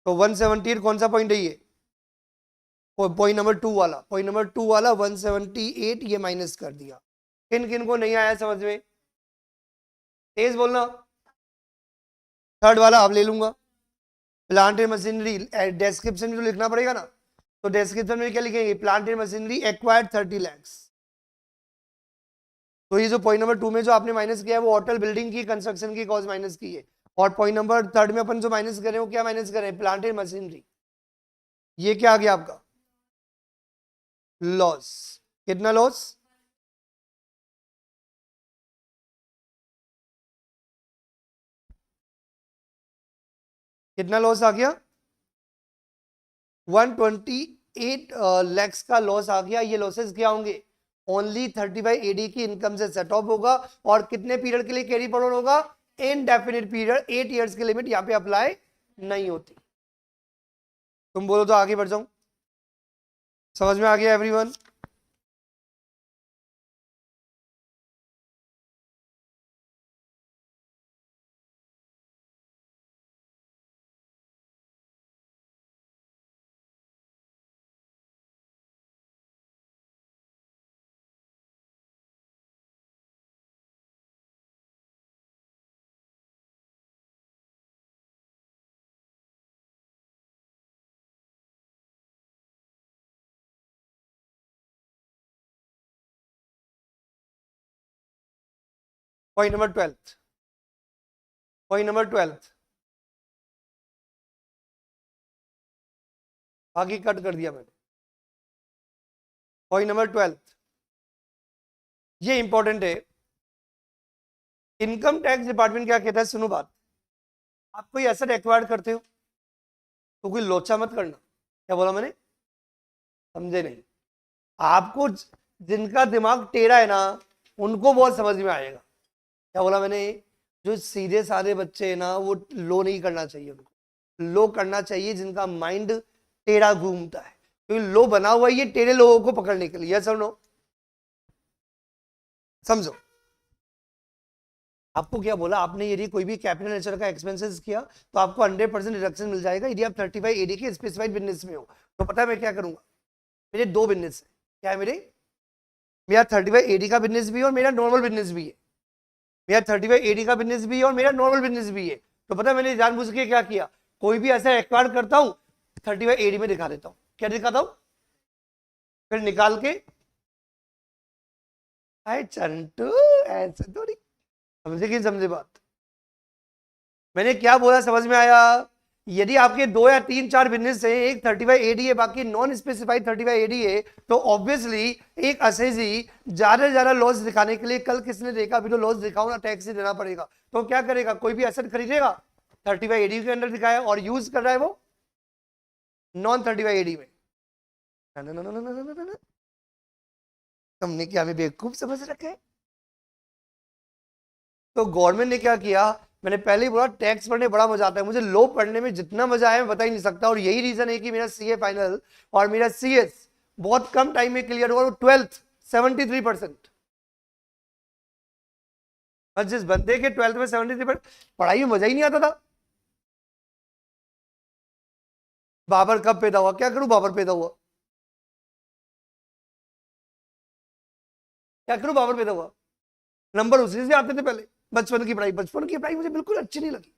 तो 178 कौन सा पॉइंट है ये, पॉइंट नंबर 2 वाला, पॉइंट नंबर 2 वाला 178 ये माइनस कर दिया। किन किन को नहीं आया समझ में, तेज बोलना। थर्ड वाला अब ले लूंगा, प्लांट एंड मशीनरी, डिस्क्रिप्शन में तो लिखना पड़ेगा ना, तो डिस्क्रिप्शन में क्या लिखेंगे, plant and machinery acquired 30 lakhs। तो ये जो पॉइंट नंबर 2 में जो आपने माइनस किया है वो होटल बिल्डिंग की कंस्ट्रक्शन की कॉस्ट माइनस की है, और पॉइंट नंबर 3 में अपन जो माइनस कर रहे हैं वो क्या माइनस कर रहे हैं, प्लांट एंड मशीनरी। ये क्या आ गया आपका लॉस, कितना लॉस, कितना लॉस आ गया, 128 लैक्स का लॉस आ गया। ये लॉसेस क्या होंगे, ओनली 30/80 की इनकम से सेट ऑफ होगा, और कितने पीरियड के लिए कैरी फॉरवर्ड होगा, इनडेफिनिट पीरियड, 8 इयर्स की लिमिट यहाँ पे अप्लाई नहीं होती। तुम बोलो तो आगे बढ़ जाऊं, समझ में आ गया everyone. Point number 12, point number 12 आगे कट कर दिया मैंने, पॉइंट नंबर 12 ये इंपॉर्टेंट है। इनकम टैक्स डिपार्टमेंट क्या कहता है, सुनो बात, आप कोई एसेट एक्वायर करते हो तो कोई लोचा मत करना, क्या बोला मैंने, समझे नहीं, आपको जिनका दिमाग टेढ़ा है ना उनको बहुत समझ में आएगा, क्या बोला मैंने, जो सीधे साधे बच्चे हैं ना वो लो नहीं करना चाहिए, उनको लो करना चाहिए जिनका माइंड टेढ़ा घूमता है, क्योंकि लो बना हुआ है ये टेढ़े लोगों को पकड़ने के लिए, यस और नो, समझो। आपको क्या बोला आपने, यदि कोई भी कैपिटल नेचर का एक्सपेंसेस किया तो आपको 100% डिडक्शन मिल जाएगा यदि आप 35 AD के स्पेसिफाइड बिजनेस में हो। तो पता है मैं क्या करूंगा, मेरे 2 बिजनेस है, क्या है मेरा 35 AD का बिजनेस भी है और मेरा नॉर्मल बिजनेस भी है, मेरा 35 AD का बिजनेस भी है और मेरा नॉर्मल बिजनेस भी है। तो पता है मैंने जानबूझ के क्या किया, कोई भी ऐसा एक्वायर करता हूं 35 AD में दिखा देता हूं, क्या दिखाता हूं, फिर निकाल के आए चंटू ऐसे थोड़ी, समझे कि समझे बात, मैंने क्या बोला समझ में आया। यदि आपके 2 या 3 4 बिजनेस है, एक 35 AD है बाकी नॉन स्पेसिफाइड 35 AD है, तो ऑब्वियसली एक असेजी ज्यादा से ज्यादा लॉस दिखाने के लिए, कल किसने देखा अभी तो लॉस दिखाओ ना टैक्स ही देना पड़ेगा, तो क्या करेगा, कोई भी एसेट खरीदेगा 35 AD के अंदर दिखाया और यूज कर रहा है वो नॉन 35 AD में, तुमने क्या हमें बेवकूफ समझ रखा है। तो गवर्नमेंट ने क्या किया, मैंने पहले ही बोला टैक्स पढ़ने बड़ा मजा आता है, मुझे लॉ पढ़ने में जितना मजा आया मैं बता ही नहीं सकता, और यही रीजन है कि मेरा CA फाइनल और मेरा CS बहुत कम टाइम में क्लियर हुआ, 12th 73%। और जिस बंदे के 12th में 73%, पढ़ाई में मजा ही नहीं आता था। बाबर कब पैदा हुआ, क्या करूं, बाबर पैदा हुआ, क्या करूं, बाबर पैदा हुआ, नंबर उसी से आते थे पहले। बचपन की पढ़ाई मुझे बिल्कुल अच्छी नहीं लगी,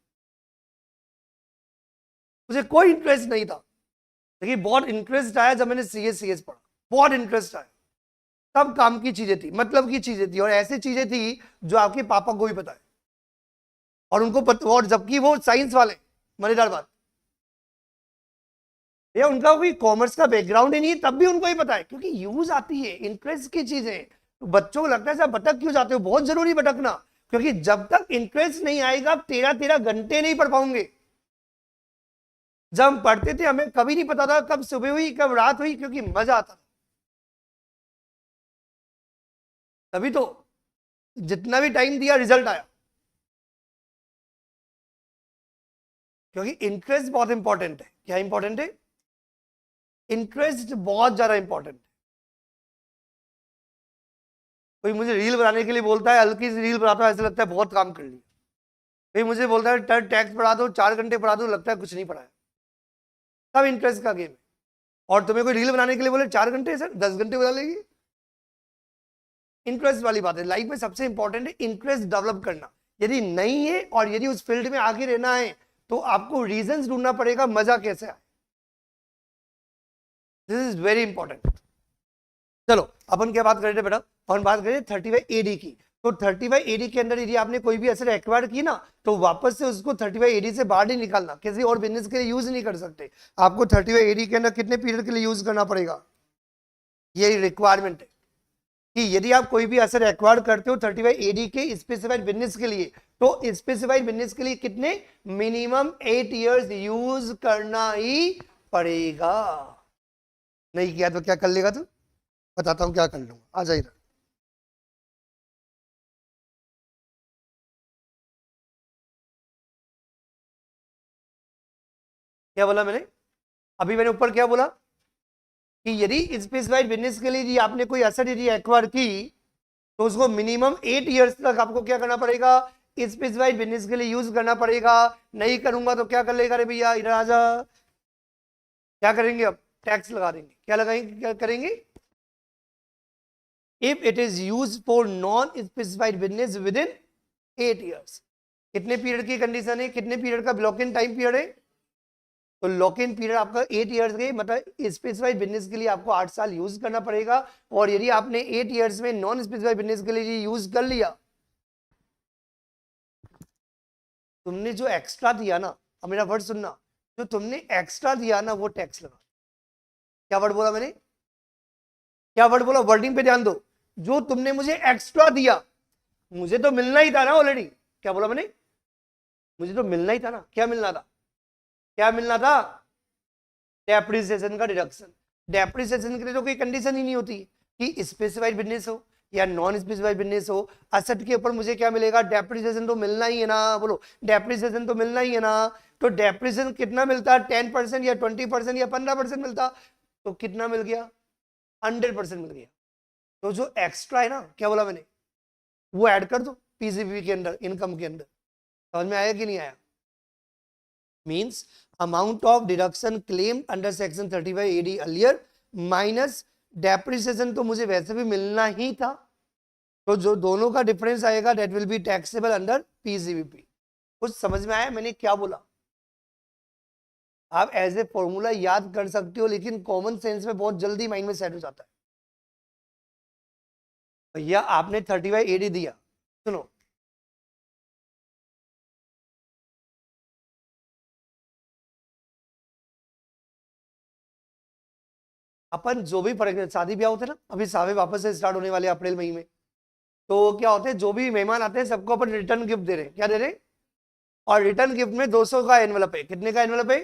मुझे कोई इंटरेस्ट नहीं था, लेकिन बहुत इंटरेस्ट आया जब मैंने CS पढ़ा, बहुत इंटरेस्ट आया। सब काम की चीजें थी, मतलब की चीजें थी, और ऐसी चीजें थी जो आपके पापा को भी पता है और उनको पता, और जबकि वो साइंस वाले। मजेदार बात, या उनका कोई कॉमर्स का बैकग्राउंड ही नहीं है, तब भी उनको ही पता है, क्योंकि यूज आती है, इंटरेस्ट की चीजें। तो बच्चों को लगता है सर भटक क्यों जाते हो, बहुत जरूरी भटकना, क्योंकि जब तक इंटरेस्ट नहीं आएगा आप 13 घंटे नहीं पढ़ पाओगे। जब हम पढ़ते थे हमें कभी नहीं पता था कब सुबह हुई कब रात हुई, क्योंकि मजा आता था। तभी तो जितना भी टाइम दिया रिजल्ट आया, क्योंकि इंटरेस्ट बहुत इंपॉर्टेंट है। क्या इंपॉर्टेंट है? इंटरेस्ट बहुत ज्यादा इंपॉर्टेंट है। कोई मुझे रील बनाने के लिए बोलता है, हल्की सी रील बनाता है, ऐसा लगता है बहुत काम कर लिया। कोई मुझे बोलता है टैक्स पढ़ा दो, 4 घंटे पढ़ा दो, लगता है कुछ नहीं पढ़ाया। सब इंटरेस्ट का गेम है। और तुम्हें कोई रील बनाने के लिए बोले 4 घंटे, सर 10 घंटे बना लेगी। इंटरेस्ट वाली बात है, लाइफ में सबसे इंपॉर्टेंट है इंटरेस्ट डेवलप करना। यदि नहीं है और यदि उस फील्ड में आगे रहना है तो आपको रीजंस ढूंढना पड़ेगा मजा कैसे आए। This is very important. चलो अपन क्या बात कर रहे थे बेटा, अपन बात कर रहे थे 30/AD की। तो 30/AD के अंदर यदि आपने कोई भी असर एक्वायर की ना, तो वापस से उसको 30/AD से बाहर नहीं निकालना, किसी और बिजनेस के लिए यूज नहीं कर सकते। आपको 30/AD के अंदर कितने पीरियड के लिए यूज करना पड़ेगा, ये रिक्वायरमेंट है कि यदि आप कोई भी असर एक्वायर करते हो 30/AD के स्पेसिफाइड बिजनेस के लिए, तो स्पेसिफाइड बिजनेस के लिए कितने, मिनिमम 8 इयर्स यूज करना ही पड़ेगा। नहीं किया तो क्या कर लेगा तू, बताता हूं क्या कर लूंगा, आ जाइए। क्या बोला मैंने अभी, मैंने ऊपर क्या बोला कि यदि स्पेसिफाइड बिजनेस के लिए आपने कोई असर यदि एक्वायर की तो उसको मिनिमम 8 इयर्स तक आपको क्या करना पड़ेगा, स्पेसिफाइड बिजनेस के लिए यूज करना पड़ेगा। नहीं करूंगा तो क्या कर लेगा रे भैया, इधर आ जा। क्या करेंगे, अब टैक्स लगा देंगे। क्या लगाएंगे, क्या करेंगे, if it is use for non specified business with in 8 years. कितने पीरियड की कंडीशन है, कितने पीरियड का ब्लॉक इन टाइम पीरियड है, तो लॉक इन पीरियड आपका 8 इयर्स के, मतलब स्पेसिफाइड बिजनेस के लिए आपको 8 साल यूज करना पड़ेगा। और यदि आपने 8 इयर्स में नॉन स्पेसिफाइड बिजनेस के लिए यूज कर लिया, तुमने जो एक्स्ट्रा दिया ना, अब मेरा वर्ड सुनना, जो तुमने एक्स्ट्रा दिया ना वो टैक्स लगा। क्या वर्ड बोला मैंने, क्या वर्ड बोला, वर्डिंग पे ध्यान दो। जो तुमने मुझे एक्स्ट्रा दिया, मुझे तो मिलना ही था ना ऑलरेडी। क्या बोला मैंने, मुझे तो मिलना ही था ना। क्या मिलना था, क्या मिलना था, डेप्रिसिएशन का डिडक्शन। डेप्रिसिएशन के लिए तो कोई कंडीशन ही नहीं होती कि स्पेसिफाइड बिजनेस हो या नॉन स्पेसिफाइड बिजनेस हो, असेट के ऊपर मुझे क्या मिलेगा, डेप्रिसिएशन तो मिलना ही है ना। बोलो, डेप्रिसिएशन तो मिलना ही है ना। तो डेप्रिसिएशन कितना मिलता है, 10% या 20% या 15% मिलता, तो कितना मिल गया, 100% मिल गया। तो जो एक्स्ट्रा है ना, क्या बोला मैंने, वो ऐड कर दो पीसीबी के अंदर, इनकम के अंदर। समझ में आया कि नहीं आया, means amount of deduction claimed under section 35AD earlier minus depreciation तो मुझे वैसे भी मिलना ही था, तो जो दोनों का डिफरेंस आएगा that will be taxable under PCBP। कुछ समझ में आया मैंने क्या बोला, आप एज ए फॉर्मूला याद कर सकते हो, लेकिन कॉमन सेंस में बहुत जल्दी माइंड में सेट हो जाता है। भैया आपने 30/AD दिया, सुनो, अपन जो भी शादी ब्याह होते हैं ना, अभी सावे वापस से स्टार्ट होने वाले अप्रैल मई में, तो क्या होते हैं, जो भी मेहमान आते हैं सबको अपन रिटर्न गिफ्ट दे रहे हैं। क्या दे रहे हैं, और रिटर्न गिफ्ट में 200 का एनवलप है। कितने का एनवलप है,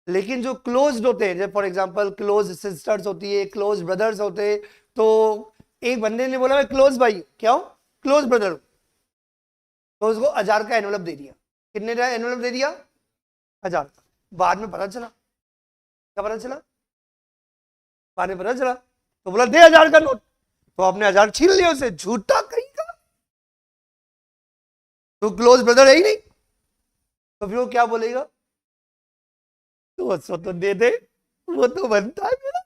लेकिन जो क्लोज्ड होते हैं, जैसे फॉर एग्जांपल क्लोज सिस्टर्स होती है, क्लोज ब्रदर्स होते हैं, तो एक बंदे ने बोला मैं क्लोज भाई, क्या हूं, क्लोज ब्रदर, तो उसको 1000 का एनवलप दे दिया। कितने का एनवलप दे दिया, 1000 का। बाद में पता चला, क्या पता चला, बाद में पता चला तो बोला दे 1000 का नोट, तो आपने 1000 छीन लिया उसे, झूठा कहीं का, तो क्लोज ब्रदर है ही नहीं, तो फिर वो क्या बोलेगा, तो 200 तो दे दे, वो तो बनता है मेरा।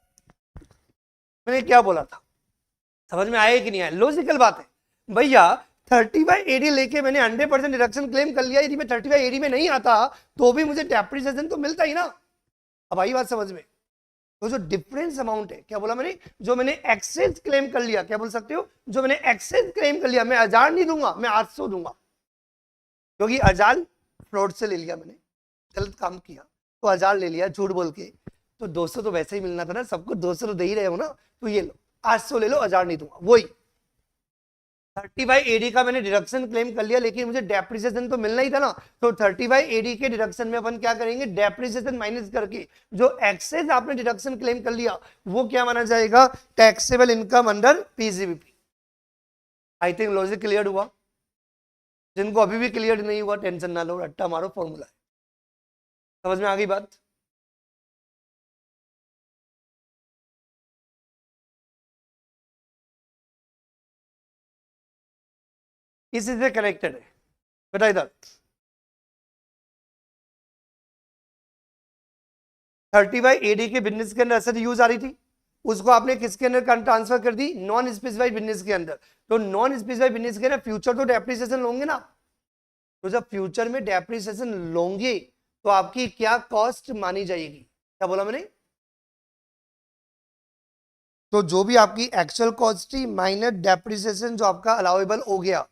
मैंने क्या बोला था, समझ में आया कि नहीं आया, लॉजिकल बात है भैया। 30/AD लेके मैंने 100% डिडक्शन क्लेम कर लिया, यदि मैं 30/AD में नहीं आता तो भी मुझे डेप्रिसिएशन तो मिलता ही ना। अब आई बात समझ में, तो जो डिफरेंस अमाउंट है, क्या बोला मैंने, जो मैंने एक्सेस क्लेम कर लिया, क्या बोल सकते हो, जो मैंने एक्सेस क्लेम कर लिया, मैं 1000 नहीं दूंगा, मैं 800 दूंगा, क्योंकि 1000 फ्रॉड से ले लिया मैंने, गलत काम किया तो 1000 ले लिया झूठ बोल के, तो 200 तो वैसे ही मिलना था ना, सबको 200 तो दे ही रहे हो ना, तो ये लो 800 ले लो, 1000 नहीं दूंगा। वही 30/80 का मैंने डिडक्शन क्लेम कर लिया, लेकिन मुझे डेप्रिसिएशन तो मिलना ही था ना, तो 30/80 के डिडक्शन में अपन क्या करेंगे, डेप्रिसिएशन माइनस करके जो एक्सेस आपने डिडक्शन क्लेम कर लिया वो क्या माना जाएगा, taxable income under PGBP. I think logic clear हुआ, जिनको अभी भी क्लियर नहीं हुआ टेंशन ना लो, रट्टा मारो, फॉर्मूला है। समझ में आ गई बात? इसी से कनेक्टेड है बेटा। इधर 30/80 के बिजनेस के अंदर एसेट यूज आ रही थी, उसको आपने किसके अंदर ट्रांसफर कर दी, नॉन स्पेसिफाइड बिजनेस के अंदर। तो नॉन स्पेसिफाइड बिजनेस के अंदर फ्यूचर तो डेप्रिसिएशन लोगे ना, तो जब फ्यूचर में डेप्रिसिएशन लोगे तो आपकी क्या कॉस्ट मानी जाएगी, क्या बोला मैंने, तो जो भी आपकी एक्चुअल कॉस्ट थी माइनस डेप्रिसिएशन जो आपका अलाउेबल हो गया,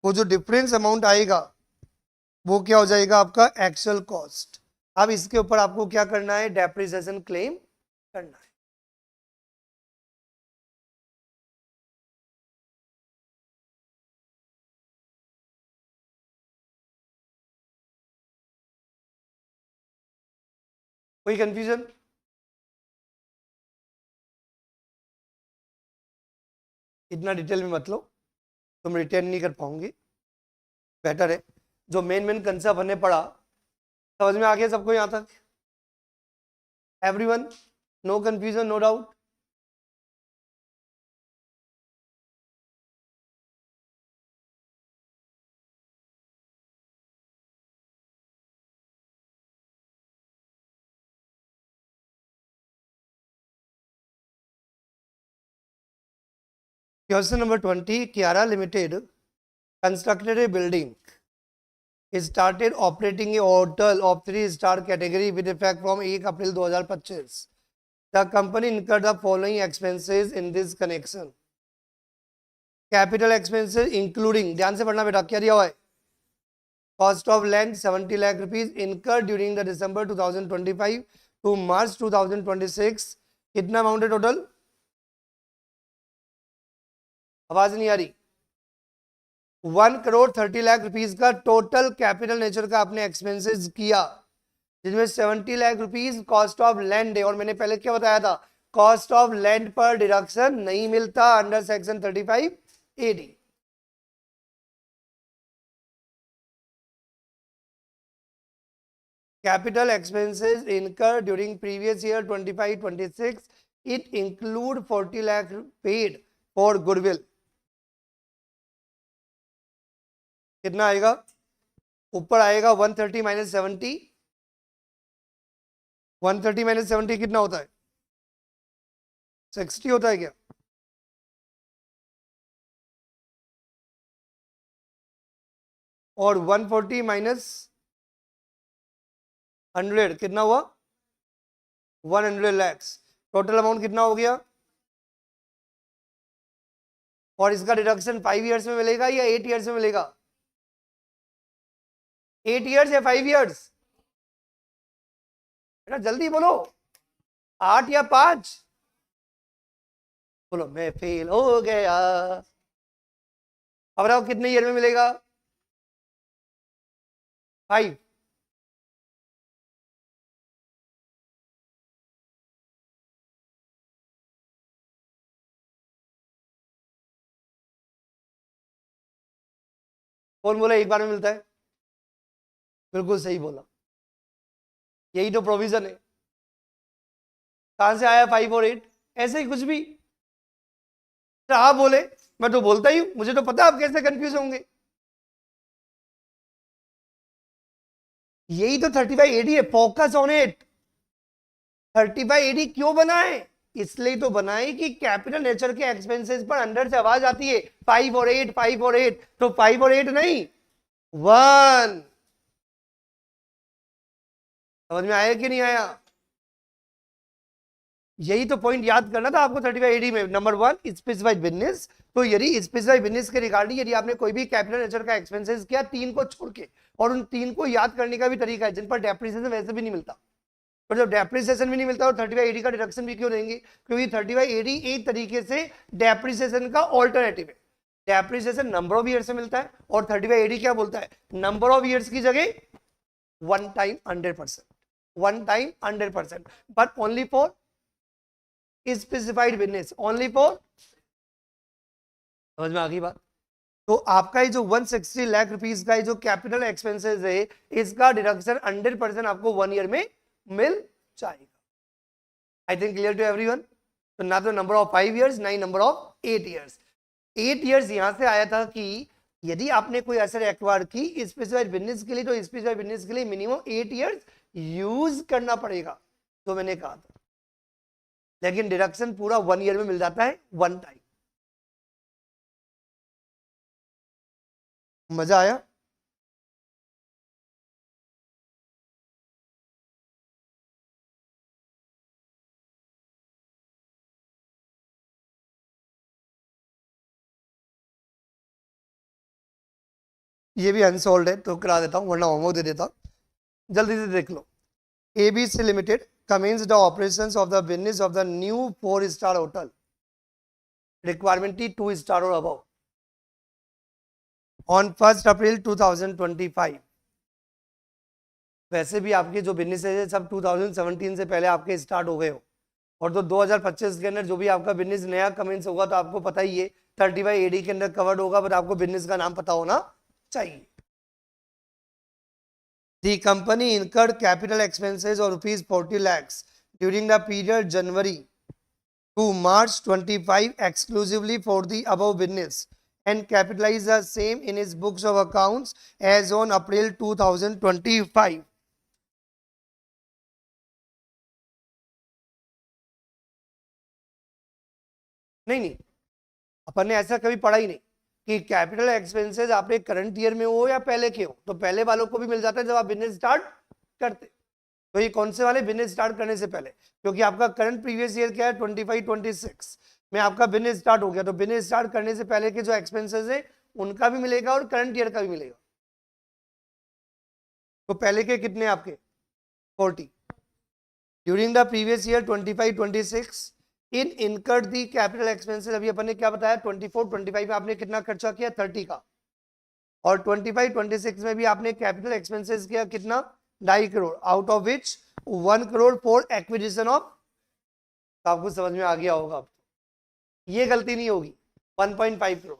वो जो डिफरेंस अमाउंट आएगा वो क्या हो जाएगा, आपका एक्चुअल कॉस्ट। अब इसके ऊपर आपको क्या करना है, डेप्रिसिएशन क्लेम करना है। कोई कंफ्यूजन? इतना डिटेल में मत लो, तुम रिटेन नहीं कर पाओगे, बेटर है जो मेन मेन कंसेप्ट हमने पढ़ा समझ में आ गया सबको यहां तक, everyone, no confusion, no doubt. Question number 20, Kiara limited constructed a building, started operating a hotel of 3-star category with effect from 1 April 2025. The company incurred the following expenses in this connection. Capital expenses including, ध्यान से पढ़ना बेटा, क्या दिया हुआ है, cost of land 70 lakh rupees incurred during the December 2025 to March 2026. कितना amount है टोटल, आवाज नहीं आ रही, 1,30,00,000 रुपीज का टोटल कैपिटल नेचर का आपने एक्सपेंसेस किया, जिसमें 70 lakh rupees cost of land है, और मैंने पहले क्या बताया था, कॉस्ट ऑफ लैंड पर डिडक्शन नहीं मिलता अंडर सेक्शन 35/80। कैपिटल एक्सपेंसेस इनकर during previous year 25-26, it include 40 lakh paid for goodwill. कितना आएगा, ऊपर आएगा 130 माइनस 70, 130 माइनस 70 कितना होता है, 60 होता है क्या, और 140 माइनस 100 कितना हुआ, 100 लैक्स, टोटल अमाउंट कितना हो गया, और इसका डिडक्शन 5 ईयर्स में मिलेगा या 8 ईयर्स में मिलेगा, 8 ईयर्स या 5 ईयर्स, बेटा जल्दी बोलो, 8 या 5, बोलो मैं फेल हो गया। अब बताओ कितने ईयर में मिलेगा, 5। कौन बोला एक बार में मिलता है, बिल्कुल सही बोला, यही तो प्रोविजन है। कहां से आया 5 और 8, ऐसे ही कुछ भी आप बोले, मैं तो बोलता ही हूं, मुझे तो पता आप कैसे कंफ्यूज होंगे। यही तो 30/80 है, फोकस ऑन इट। 30/80 क्यों बनाए, इसलिए तो बनाए कि कैपिटल नेचर के एक्सपेंसेस पर अंडर से आवाज आती है 5 और 8, 5 और 8, तो 5 और 8 नहीं 1। समझ में आया कि नहीं आया, यही तो पॉइंट याद करना था आपको 3580 में। नंबर 1 स्पेसिफाइड बिजनेस, तो यदि स्पेसिफाइड बिजनेस के रिगार्डिंग यदि आपने कोई भी कैपिटल नेचर का एक्सपेंसेस किया 3 को छोड़ के, और उन 3 को याद करने का भी तरीका है जिन पर डेप्रिसिएशन वैसे भी नहीं मिलता, पर जब डेप्रिसिएशन भी नहीं मिलता और 3580 का डिडक्शन भी क्यों देंगे, क्योंकि 3580 एक तरीके से डेप्रिसिएशन का ऑल्टरनेटिव है। डेप्रिसिएशन नंबर ऑफ ईयर्स से मिलता है और 3580 क्या बोलता है, नंबर ऑफ ईयर्स की जगह one time 100%, one time 100%, but only for specified business, only for, समझ में आ गई बात। तो आपका ये जो 160 लाख रुपीस का जो कैपिटल एक्सपेंसेस है, इसका डिडक्शन 100% आपको 1 ईयर में मिल जाएगा। I think clear to everyone. तो ना तो नंबर ऑफ 5 ईयर्स, ना ही नंबर ऑफ 8 ईयर्स। 8 ईयर्स यहां से आया था कि यदि आपने कोई एसेट एक्वायर की स्पेसिफाइड बिजनेस के लिए, तो स्पेसिफाइड बिजनेस के लिए मिनिमम 8 ईयर्स यूज करना पड़ेगा, तो मैंने कहा था। लेकिन डिडक्शन पूरा 1 ईयर में मिल जाता है, वन टाइम। मजा आया? ये भी अनसोल्ड है तो करा देता हूं, वरना होमवर्क दे देता। जल्दी से देख लो। ABC Limited commenced the operations of the business of the new 4-star hotel, requirement 2 star or above, on 1st April 2025। वैसे भी आपके जो बिजनेस है सब 2017 से पहले आपके स्टार्ट हो गए हो, और तो 2025 के अंदर जो भी आपका बिजनेस नया कमेंस होगा तो आपको पता ही है 3580 के अंदर कवर्ड होगा, बट आपको बिजनेस का नाम पता होना चाहिए। The company incurred capital expenses of rupees 40 lakhs during the period January to March 25 exclusively for the above business and capitalized the same in its books of accounts as on April 2025. नहीं, अपन ने ऐसा कभी पढ़ा ही नहीं कि capital expenses आपने current year में हो या पहले के हो, तो पहले वालों को भी मिल जाता है जब आप बिजनेस स्टार्ट करते। तो ये कौन से वाले, बिजनेस स्टार्ट करने से पहले, क्योंकि आपका करंट प्रीवियस ईयर क्या है 25-26 में आपका बिजनेस स्टार्ट हो गया, तो बिजनेस स्टार्ट करने से पहले के जो एक्सपेंसेस है उनका भी मिलेगा और करंट ईयर का भी मिलेगा। तो पहले के कितने आपके 40, during the previous year 25-26 in incurred the capital expenses. अभी अपन ने क्या बताया, 24-25 में आपने कितना खर्चा किया 30 का, और 25-26 में भी आपने कैपिटल एक्सपेंसेस किया कितना 2.5 crore, out of which 1 crore for acquisition of. तो आपको समझ में आ गया होगा, अब ये गलती नहीं होगी। 1.5 करोड़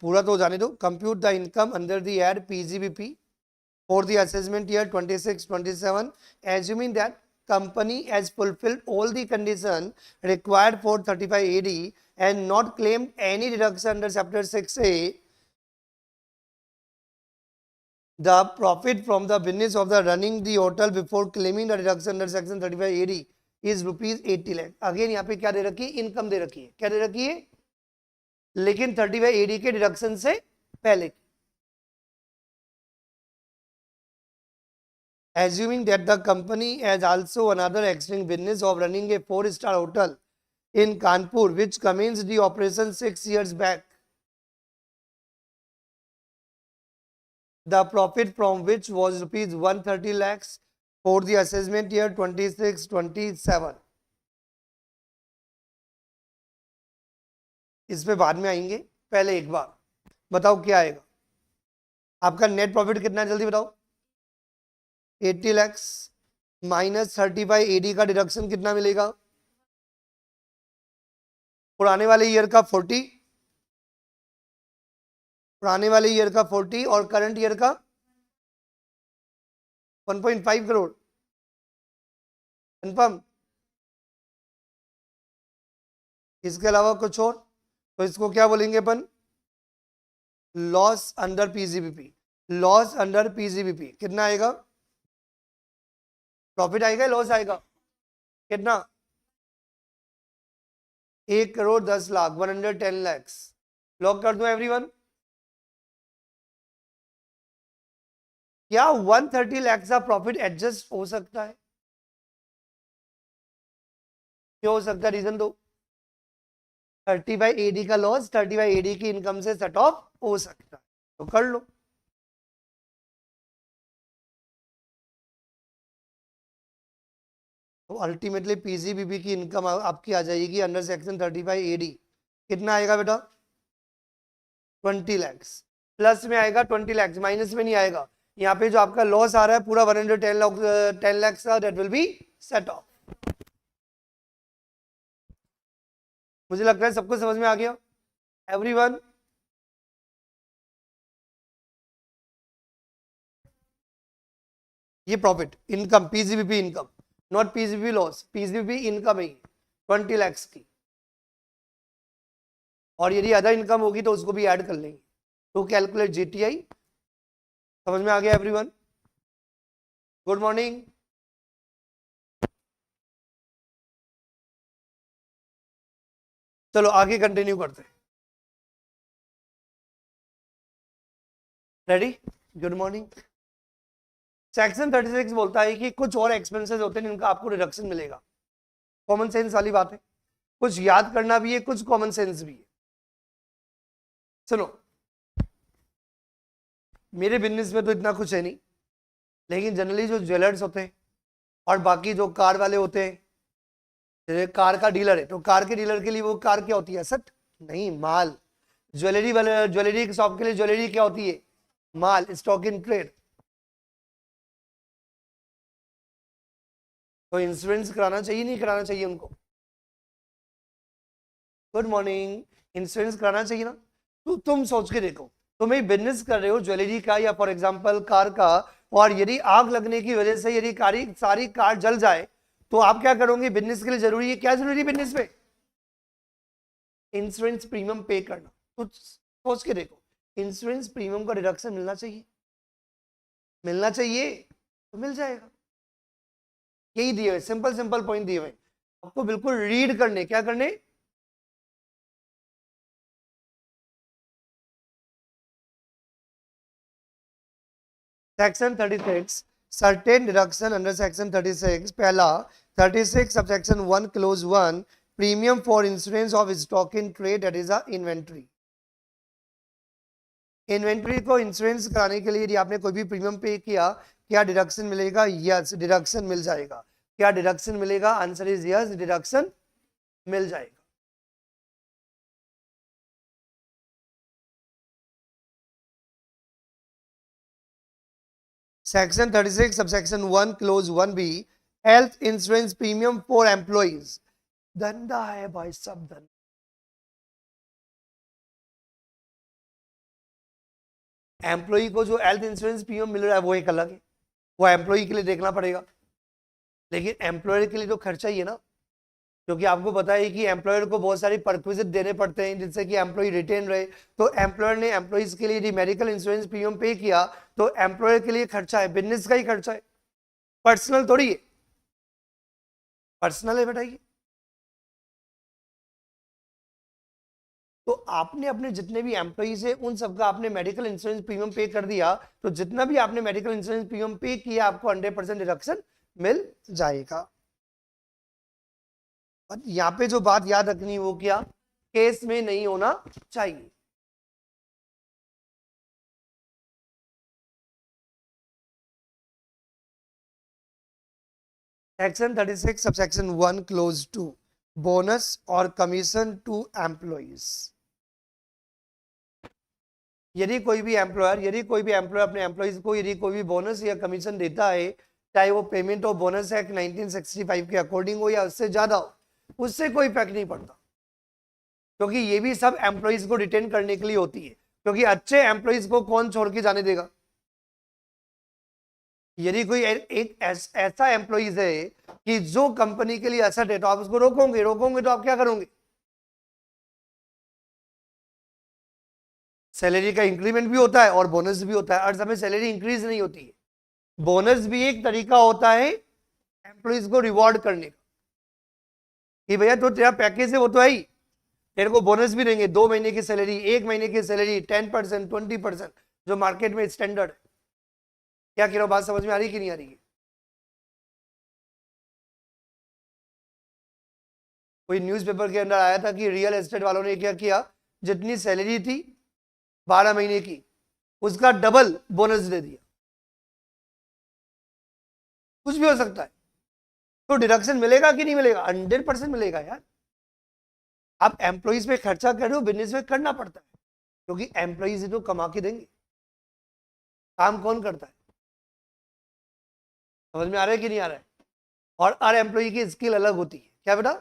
पूरा तो जाने दो। Compute the income under the head PGBP for the assessment year 26-27, assuming that company has fulfilled all the condition required for 3580 and not claimed any deduction under chapter 6A, the profit from the business of the running the hotel before claiming the deduction under section 3580 is rupees 80 lakh। Again यहाँ पे क्या दे रखी है, income दे रखी है, क्या दे रखी है, लेकिन 3580 के डिडक्शन से पहले। Assuming that the company has also another existing business of running a 4-star hotel in Kanpur, which commenced the operation 6 years back, the profit from which was rupees 130 lakhs for the assessment year 26-27। इस पे बाद में आएंगे, पहले एक बार बताओ क्या आएगा आपका नेट प्रॉफिट कितना है, जल्दी बताओ। 80 लैक्स माइनस 3580 का डिडक्शन कितना मिलेगा, पुराने वाले ईयर का 40, पुराने वाले ईयर का 40 और करंट ईयर का 1.5 करोड़। कंफर्म? इसके अलावा कुछ और, तो इसको क्या बोलेंगे अपन, loss under PGBP। Loss under PGBP कितना आएगा, प्रॉफिट आएगा, लॉस आएगा, कितना 1 करोड़ 10 लाख, 110 लैक्स। लॉक कर दो एवरीवन। क्या 130 लाख का प्रॉफिट एडजस्ट हो सकता है? क्यों हो सकता है? रीजन दो। 30/AD का लॉस 30/AD की इनकम से सेट ऑफ हो सकता है, तो कर लो। तो अल्टीमेटली पीजीबीबी की इनकम आपकी आ जाएगी अंडर सेक्शन 35AD। कितना आएगा बेटा? 20 लाख। प्लस में आएगा 20 लाख, माइनस में नहीं आएगा। यहाँ पे जो आपका लॉस आ रहा है पूरा 110 लाख 10 लाख का, that will be set of. मुझे लगता है सबको समझ में आ गया, एवरीवन? ये profit income PGBP income, not PGBP loss, PGBP income है 20 लाख की। और यदि अदर इनकम होगी तो उसको भी ऐड कर लेंगे टू कैलकुलेट जीटीआई। समझ में आ गया एवरीवन? Good morning. चलो आगे कंटिन्यू करते हैं। रेडी? Good morning. सेक्शन 36 बोलता है कि कुछ और एक्सपेंसेस होते हैं जिनका आपको रिडक्शन मिलेगा। कॉमन सेंस वाली बात है, कुछ याद करना भी है, कुछ कॉमन सेंस भी है। चलो, मेरे बिजनेस में तो इतना कुछ है नहीं, लेकिन जनरली जो ज्वेलर्स होते हैं और बाकी जो कार वाले होते हैं, जैसे कार का डीलर है तो कार के डीलर के लिए वो कार क्या होती है? एसेट नहीं, माल। ज्वेलरी वाले, ज्वेलरी की शॉप के लिए ज्वेलरी क्या होती है? माल, स्टॉक इन ट्रेड। तो इंश्योरेंस कराना चाहिए नहीं कराना चाहिए उनको? Good morning. इंश्योरेंस कराना चाहिए ना? तो तुम सोच के देखो, तुम एक बिजनेस कर रहे हो ज्वेलरी का या फॉर एग्जांपल कार का, और यदि आग लगने की वजह से यदि सारी कार जल जाए तो आप क्या करोगे? बिजनेस के लिए जरूरी है, क्या जरूरी है बिजनेस में? इंश्योरेंस प्रीमियम पे करना। तो सोच के देखो, इंश्योरेंस प्रीमियम का डिडक्शन मिलना चाहिए, मिलना चाहिए तो मिल जाएगा। यही दिए हुए सिंपल सिंपल पॉइंट दिए हुए, आपको बिल्कुल रीड करने, क्या करने? Section 36 certain deduction under section 36। पहला 36 sub section 1 close 1 premium for insurance of stock in trade, that is a inventory. Inventory को इंश्योरेंस कराने के लिए यदि आपने कोई भी प्रीमियम पे किया, क्या डिडक्शन मिलेगा? यस, डिडक्शन मिल जाएगा। क्या डिडक्शन मिलेगा? आंसर इज यस, डिडक्शन मिल जाएगा। Section 36 subsection 1 close 1B health insurance premium for employees. धंधा है भाई, सब धंधा। एम्प्लॉय को जो हेल्थ इंश्योरेंस प्रीमियम मिल रहा है वो एक अलग है, वो एम्प्लॉय के लिए देखना पड़ेगा। लेकिन एम्प्लॉयर के लिए तो खर्चा ही है ना, क्योंकि आपको पता है कि एम्प्लॉयर को बहुत सारी परक्विजिट देने पड़ते हैं जिससे कि एम्प्लॉय रिटेन रहे। तो एम्प्लॉयर ने एम्प्लॉइज के लिए यदि मेडिकल इंश्योरेंस प्रीमियम पे किया तो एम्प्लॉयर के लिए खर्चा है, बिजनेस का ही खर्चा है, पर्सनल थोड़ी है। पर्सनल है बेटा ये। तो आपने अपने जितने भी एम्प्लॉइज है उन सबका आपने मेडिकल इंश्योरेंस प्रीमियम पे कर दिया, तो जितना भी आपने मेडिकल इंश्योरेंस प्रीमियम पे किया आपको 100% डिडक्शन मिल जाएगा। और यहाँ पे जो बात याद रखनी है वो क्या? केस में नहीं होना चाहिए। सेक्शन 36 सबसेक्शन 1 क्लोज 2 बोनस और कमीशन टू एम्प्लॉइज। यदि कोई भी एम्प्लॉयर अपने एम्प्लॉइज को यदि कोई भी बोनस या कमीशन देता है, चाहे वो पेमेंट ऑफ बोनस एक्ट 1965 के अकॉर्डिंग हो या उससे ज्यादा हो, उससे कोई इफेक्ट नहीं पड़ता, क्योंकि ये भी सब एम्प्लॉइज को रिटेन करने के लिए होती है। क्योंकि अच्छे एम्प्लॉइज को कौन छोड़ के जाने देगा? यदि कोई एक ऐसा एम्प्लॉइज है कि जो कंपनी के लिए एसेट है तो आप उसको रोकोगे तो आप क्या करोगे? सैलरी का इंक्रीमेंट भी होता है और बोनस भी होता है, और समय सैलरी इंक्रीज नहीं होती है। बोनस भी एक तरीका होता है एम्प्लॉइज को रिवॉर्ड करने का, कि भैया तो तेरा पैकेज है वो तो है ही, तेरे को बोनस भी देंगे, 2 महीने की सैलरी, 1 महीने की सैलरी, 10%, 20%, जो मार्केट में स्टैंडर्ड है। क्या कह रहा हूं, बात समझ में आ रही है कि नहीं आ रही है? कोई न्यूज़पेपर के अंदर आया था कि रियल एस्टेट वालों ने क्या किया, जितनी सैलरी थी 12 महीने की, उसका डबल बोनस दे दिया। कुछ भी हो सकता है, तो डिडक्शन मिलेगा कि नहीं मिलेगा? 100% मिलेगा यार। आप एम्प्लॉइज पे खर्चा कर रहे हो, बिजनेस में करना पड़ता है, क्योंकि एम्प्लॉइज तो कमा के देंगे। काम कौन करता है? समझ में आ रहा है कि नहीं आ रहा है? और हर एम्प्लॉय की स्किल अलग होती है। क्या बेटा?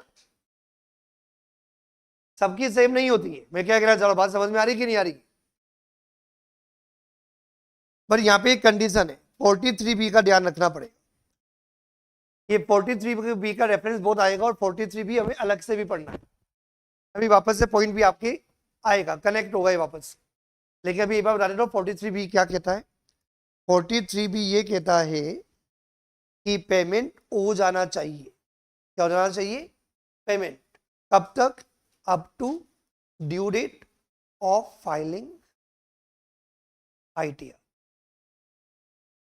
सबकी सेम नहीं होती है। मैं क्या कह रहा हूं, बात समझ में आ रही कि नहीं आ रही? पर यहाँ पे एक कंडीशन है, 43B का ध्यान रखना पड़ेगा। ये 43B का रेफरेंस बहुत आएगा और 43B हमें अलग से भी पढ़ना है। अभी वापस से पॉइंट भी आपके आएगा, कनेक्ट होगा ये वापस। लेकिन अभी एक बार बता देता हूँ 43B क्या कहता है। 43B ये कहता है कि पेमेंट हो जाना चाहिए। क्या हो जाना चाहिए? पेमेंट। कब तक? Up to due date of filing ITR.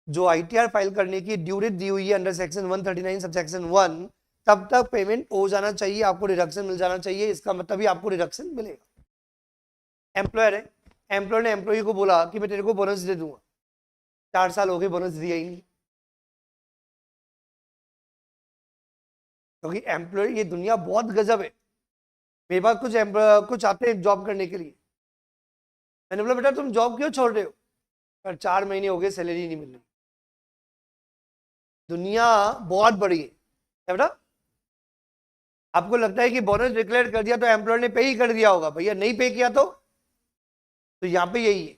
जो आईटीआर फाइल करने की ड्यू डेट दी हुई है अंडर सेक्शन 139 सबसेक्शन 1, तब तक पेमेंट हो जाना चाहिए, आपको डिडक्शन मिल जाना चाहिए। इसका मतलब भी आपको डिडक्शन मिलेगा। एम्प्लॉयर है, एम्प्लॉयर ने एम्प्लॉय को बोला कि मैं तेरे को बोनस दे दूंगा, 4 साल हो गए बोनस दिया ही नहीं। क्योंकि एम्प्लॉय, ये दुनिया बहुत गजब है। मेरे पास कुछ आते हैं जॉब करने के लिए। मैंने बोला बेटा तुम जॉब क्यों छोड़ रहे हो? पर 4 महीने हो गए सैलरी नहीं मिल रही। दुनिया बहुत बड़ी है। क्या बेटा? आपको लगता है कि बोनस डिक्लेयर कर दिया तो एम्प्लॉयर ने पे ही कर दिया होगा? भैया नहीं पे किया तो यहाँ पे यही है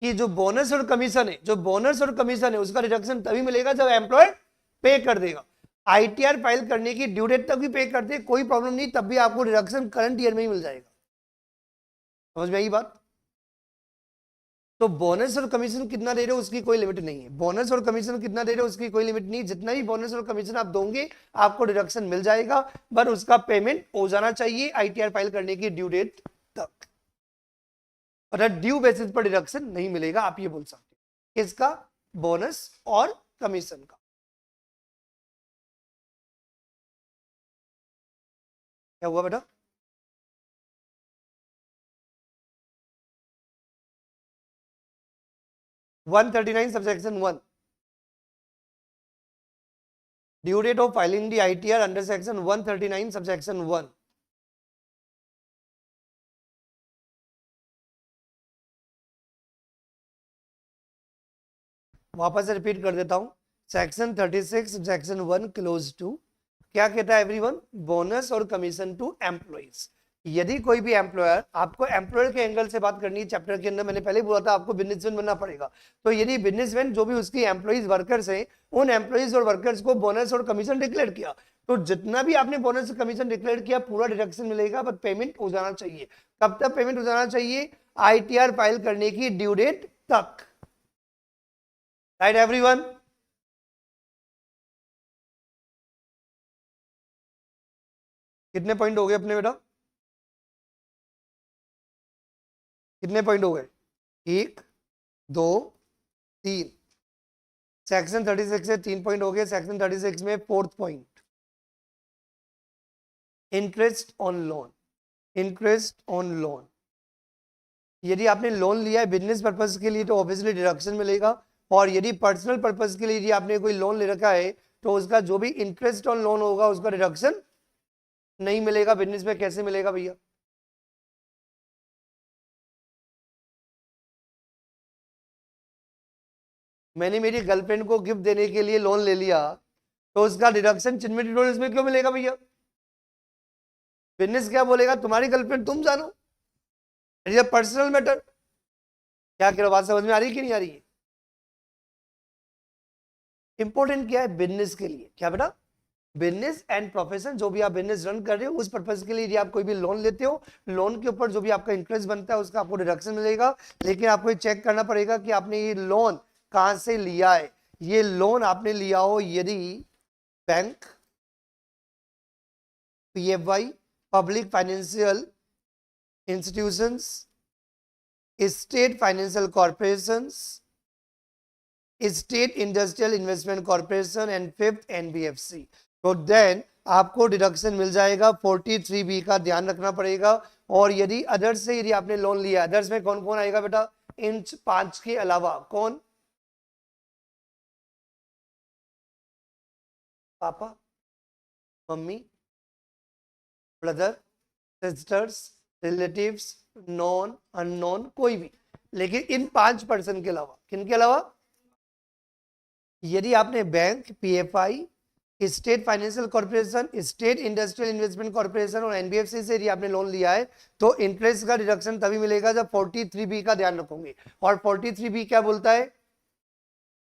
कि जो बोनस और कमीशन है, जो बोनस और कमीशन है उसका रिडक्शन तभी मिलेगा जब एम्प्लॉयर पे कर देगा। आईटीआर फाइल करने की ड्यू डेट तक भी पे कर दे, कोई प्रॉब्लम नहीं, तब भी आपको रिडक्शन करंट ईयर में ही मिल जाएगा। समझ में आई बात? तो बोनस और कमीशन कितना दे रहे हो उसकी कोई लिमिट नहीं है। बोनस और कमीशन कितना दे रहे हो उसकी कोई लिमिट नहीं। जितना ही बोनस और कमीशन आप दोगे आपको डिडक्शन मिल जाएगा, पर उसका पेमेंट हो जाना चाहिए आईटीआर फाइल करने की ड्यू डेट तक। और ड्यू बेसिस पर डिडक्शन नहीं मिलेगा, आप ये बोल सकते हैं। किसका? बोनस और कमीशन का। क्या हुआ बेटा? One 139 subsection 1, due date of filing the ITR under section 139 subsection 1। वापस से रिपीट कर देता हूं, सेक्शन 36 सेक्शन 1 क्लोज टू क्या कहता है एवरीवन? बोनस और कमीशन टू एम्प्लॉइज। यदि कोई भी एम्प्लॉयर, आपको एम्प्लॉयर के एंगल से बात करनी है चैप्टर के अंदर, मैंने पहले ही बोला था आपको बिजनेसमैन बनना पड़ेगा। तो यदि बिजनेसमैन जो भी उसकी एम्प्लॉइज वर्कर्स हैं, उन एम्प्लॉइज और वर्कर्स को बोनस और कमीशन डिक्लेयर किया, तो जितना भी आपने बोनस और कमीशन डिक्लेयर किया पूरा डिडक्शन मिलेगा, बट पेमेंट हो जाना चाहिए। कब तक पेमेंट हो जाना चाहिए? आईटीआर फाइल करने की ड्यू डेट तक। Right everyone? कितने पॉइंट हो गए अपने बेटा? कितने पॉइंट हो गए? 1 2 3। सेक्शन 36 से 3 पॉइंट हो गए। सेक्शन 36 में 4th point, interest on loan. Interest on loan, यदि आपने लोन लिया है बिजनेस पर्पज के लिए तो ऑब्वियसली डिडक्शन मिलेगा। और यदि पर्सनल पर्पज के लिए यदि आपने कोई लोन ले रखा है तो उसका जो भी इंटरेस्ट ऑन लोन होगा उसका डिडक्शन नहीं मिलेगा। बिजनेस में कैसे मिलेगा भैया? मैंने मेरी गर्लफ्रेंड को गिफ्ट देने के लिए लोन ले लिया तो उसका डिडक्शन चिन्मिट नोटिस में क्यों मिलेगा भैया? बिजनेस क्या बोलेगा? तुम्हारी गर्लफ्रेंड तुम जानो, it is a personal matter. क्या कह रहे हो, बात समझ में आ रही है कि नहीं आ रही है? इंपॉर्टेंट क्या है बिजनेस के लिए? क्या बेटा? बिजनेस एंड प्रोफेशन, जो भी आप बिजनेस रन कर रहे हो उस पर्पज के लिए यदि आप कोई भी लोन लेते हो, लोन के ऊपर जो भी आपका इंटरेस्ट बनता है उसका आपको डिडक्शन मिलेगा। लेकिन आपको ये चेक करना पड़ेगा कि आपने ये लोन कहां से लिया है। ये लोन आपने लिया हो यदि bank, PFI, public financial institutions, state financial corporations, state industrial investment corporation and fifth NBFC. तो देन आपको डिडक्शन मिल जाएगा 43B का ध्यान रखना पड़ेगा। और यदि अदर्स से यदि आपने लोन लिया, अदर्स में कौन कौन आएगा बेटा, इन 5 के अलावा कौन, पापा, mummy, brother, sisters, relatives, non, unknown, कोई भी, लेकिन इन 5 पर्सन के अलावा, किन के अलावा, यदि आपने bank, PFI, state financial corporation, state industrial investment corporation और एनबीएफसी से यदि आपने लोन लिया है तो इंटरेस्ट का डिडक्शन तभी मिलेगा जब 43B का ध्यान रखोगे। और 43B क्या बोलता है,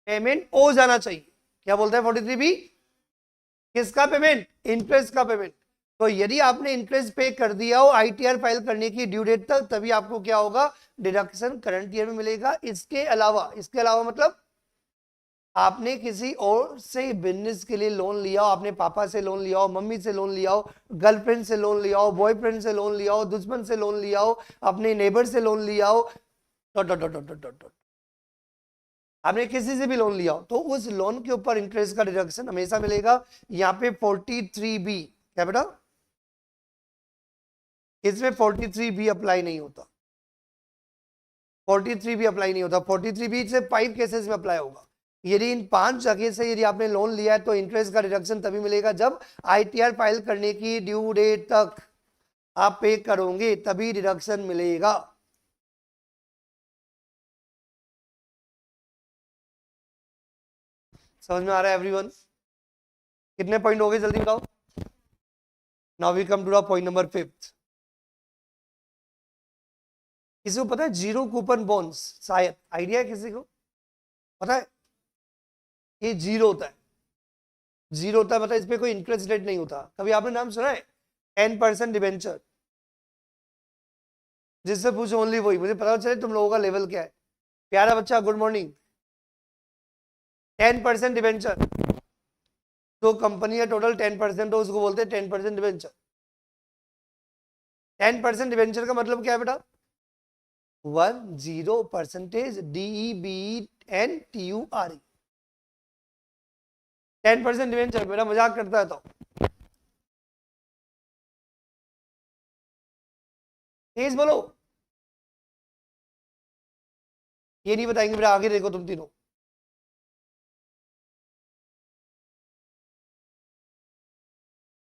पेमेंट हो जाना चाहिए। क्या बोलता है 43B, किसका पेमेंट, इंटरेस्ट का पेमेंट। तो यदि आपने इंटरेस्ट पे कर दिया हो आईटीआर फाइल करने की ड्यू डेट तक, तभी आपको क्या होगा, डिडक्शन करंट ईयर में मिलेगा। इसके अलावा मतलब आपने किसी और से बिजनेस के लिए लोन लिया हो, आपने पापा से लोन लिया हो, मम्मी से लोन लिया हो, गर्लफ्रेंड से लोन लिया हो, बॉयफ्रेंड से लोन लिया हो, दुश्मन से लोन लिया हो, अपने नेबर से लोन लिया हो, आपने किसी से भी लोन लिया हो, तो उस लोन के ऊपर इंटरेस्ट का डिडक्शन हमेशा मिलेगा। यहाँ पे 43B क्या बेटा, इसमें 43B अप्लाई नहीं होता, 43B अप्लाई नहीं होता। 43B से 5 केसेस में अप्लाई होगा। यदि इन 5 जगह से यदि आपने लोन लिया है तो इंटरेस्ट का डिडक्शन तभी मिलेगा जब आईटीआर फाइल करने की ड्यू डेट तक आप पे करोगे, तभी डिडक्शन मिलेगा। समझ में आ रहा है एवरीवन? कितने पॉइंट हो गए जल्दी बताओ। Now we come to the point number 5। किसी को पता है जीरो कूपन बॉन्ड्स, शायद आइडिया है किसी को पता है, ये जीरो होता है, जीरो होता है मतलब इस पे कोई इंटरेस्ट रेट नहीं होता। कभी आपने नाम सुना है 10% डिबेंचर? जिससे पूछो ओनली वही, मुझे पता चले तुम लोगों का लेवल क्या है। प्यारा बच्चा गुड मॉर्निंग। 10% डिबेंचर, तो कंपनी का टोटल 10% हो उसको बोलते हैं 10% डिबेंचर। 10% डिबेंचर का मतलब क्या है बेटा, 10% DEBNTURE। 10% डिबेंचर, मेरा मजाक करता है तो तेज बोलो, ये नहीं बताएंगे बेटा, आगे देखो तुम तीनों।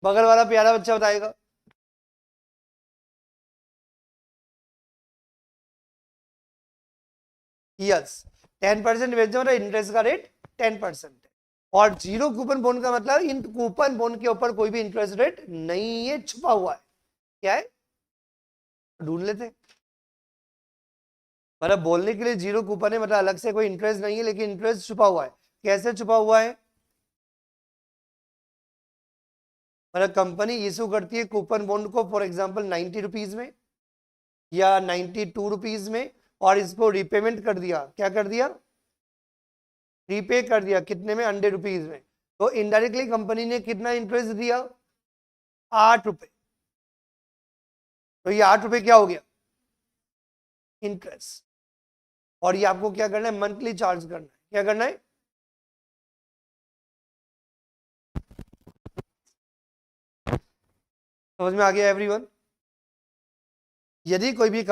बगल वाला प्यारा बच्चा बताएगा। यस, 10% डिबेंचर मतलब इंटरेस्ट का रेट 10% है। और जीरो कूपन बॉन्ड का मतलब इन कूपन बॉन्ड के ऊपर कोई भी इंटरेस्ट रेट नहीं है, छुपा हुआ है। क्या है, ढूंढ लेते हैं। मतलब बोलने के लिए जीरो कूपन है, मतलब अलग से कोई इंटरेस्ट नहीं है, लेकिन इंटरेस्ट छुपा हुआ है। कैसे छुपा हुआ है, मतलब कंपनी इशू करती है कूपन बॉन्ड को फॉर एग्जांपल 90 रुपीज में या 92 रुपीज में, और इसको रिपेमेंट कर दिया, क्या कर दिया, रीपे कर दिया, कितने में, 100 रुपीज में। तो इनडायरेक्टली कंपनी ने कितना इंटरेस्ट दिया, 8 रुपए। तो ये 8 रुपए क्या हो गया, इंटरेस्ट। और ये आपको क्या करना है, मंथली चार्ज करना है। क्या करना है, समझ में आ गया एवरीवन? यदि कोई भी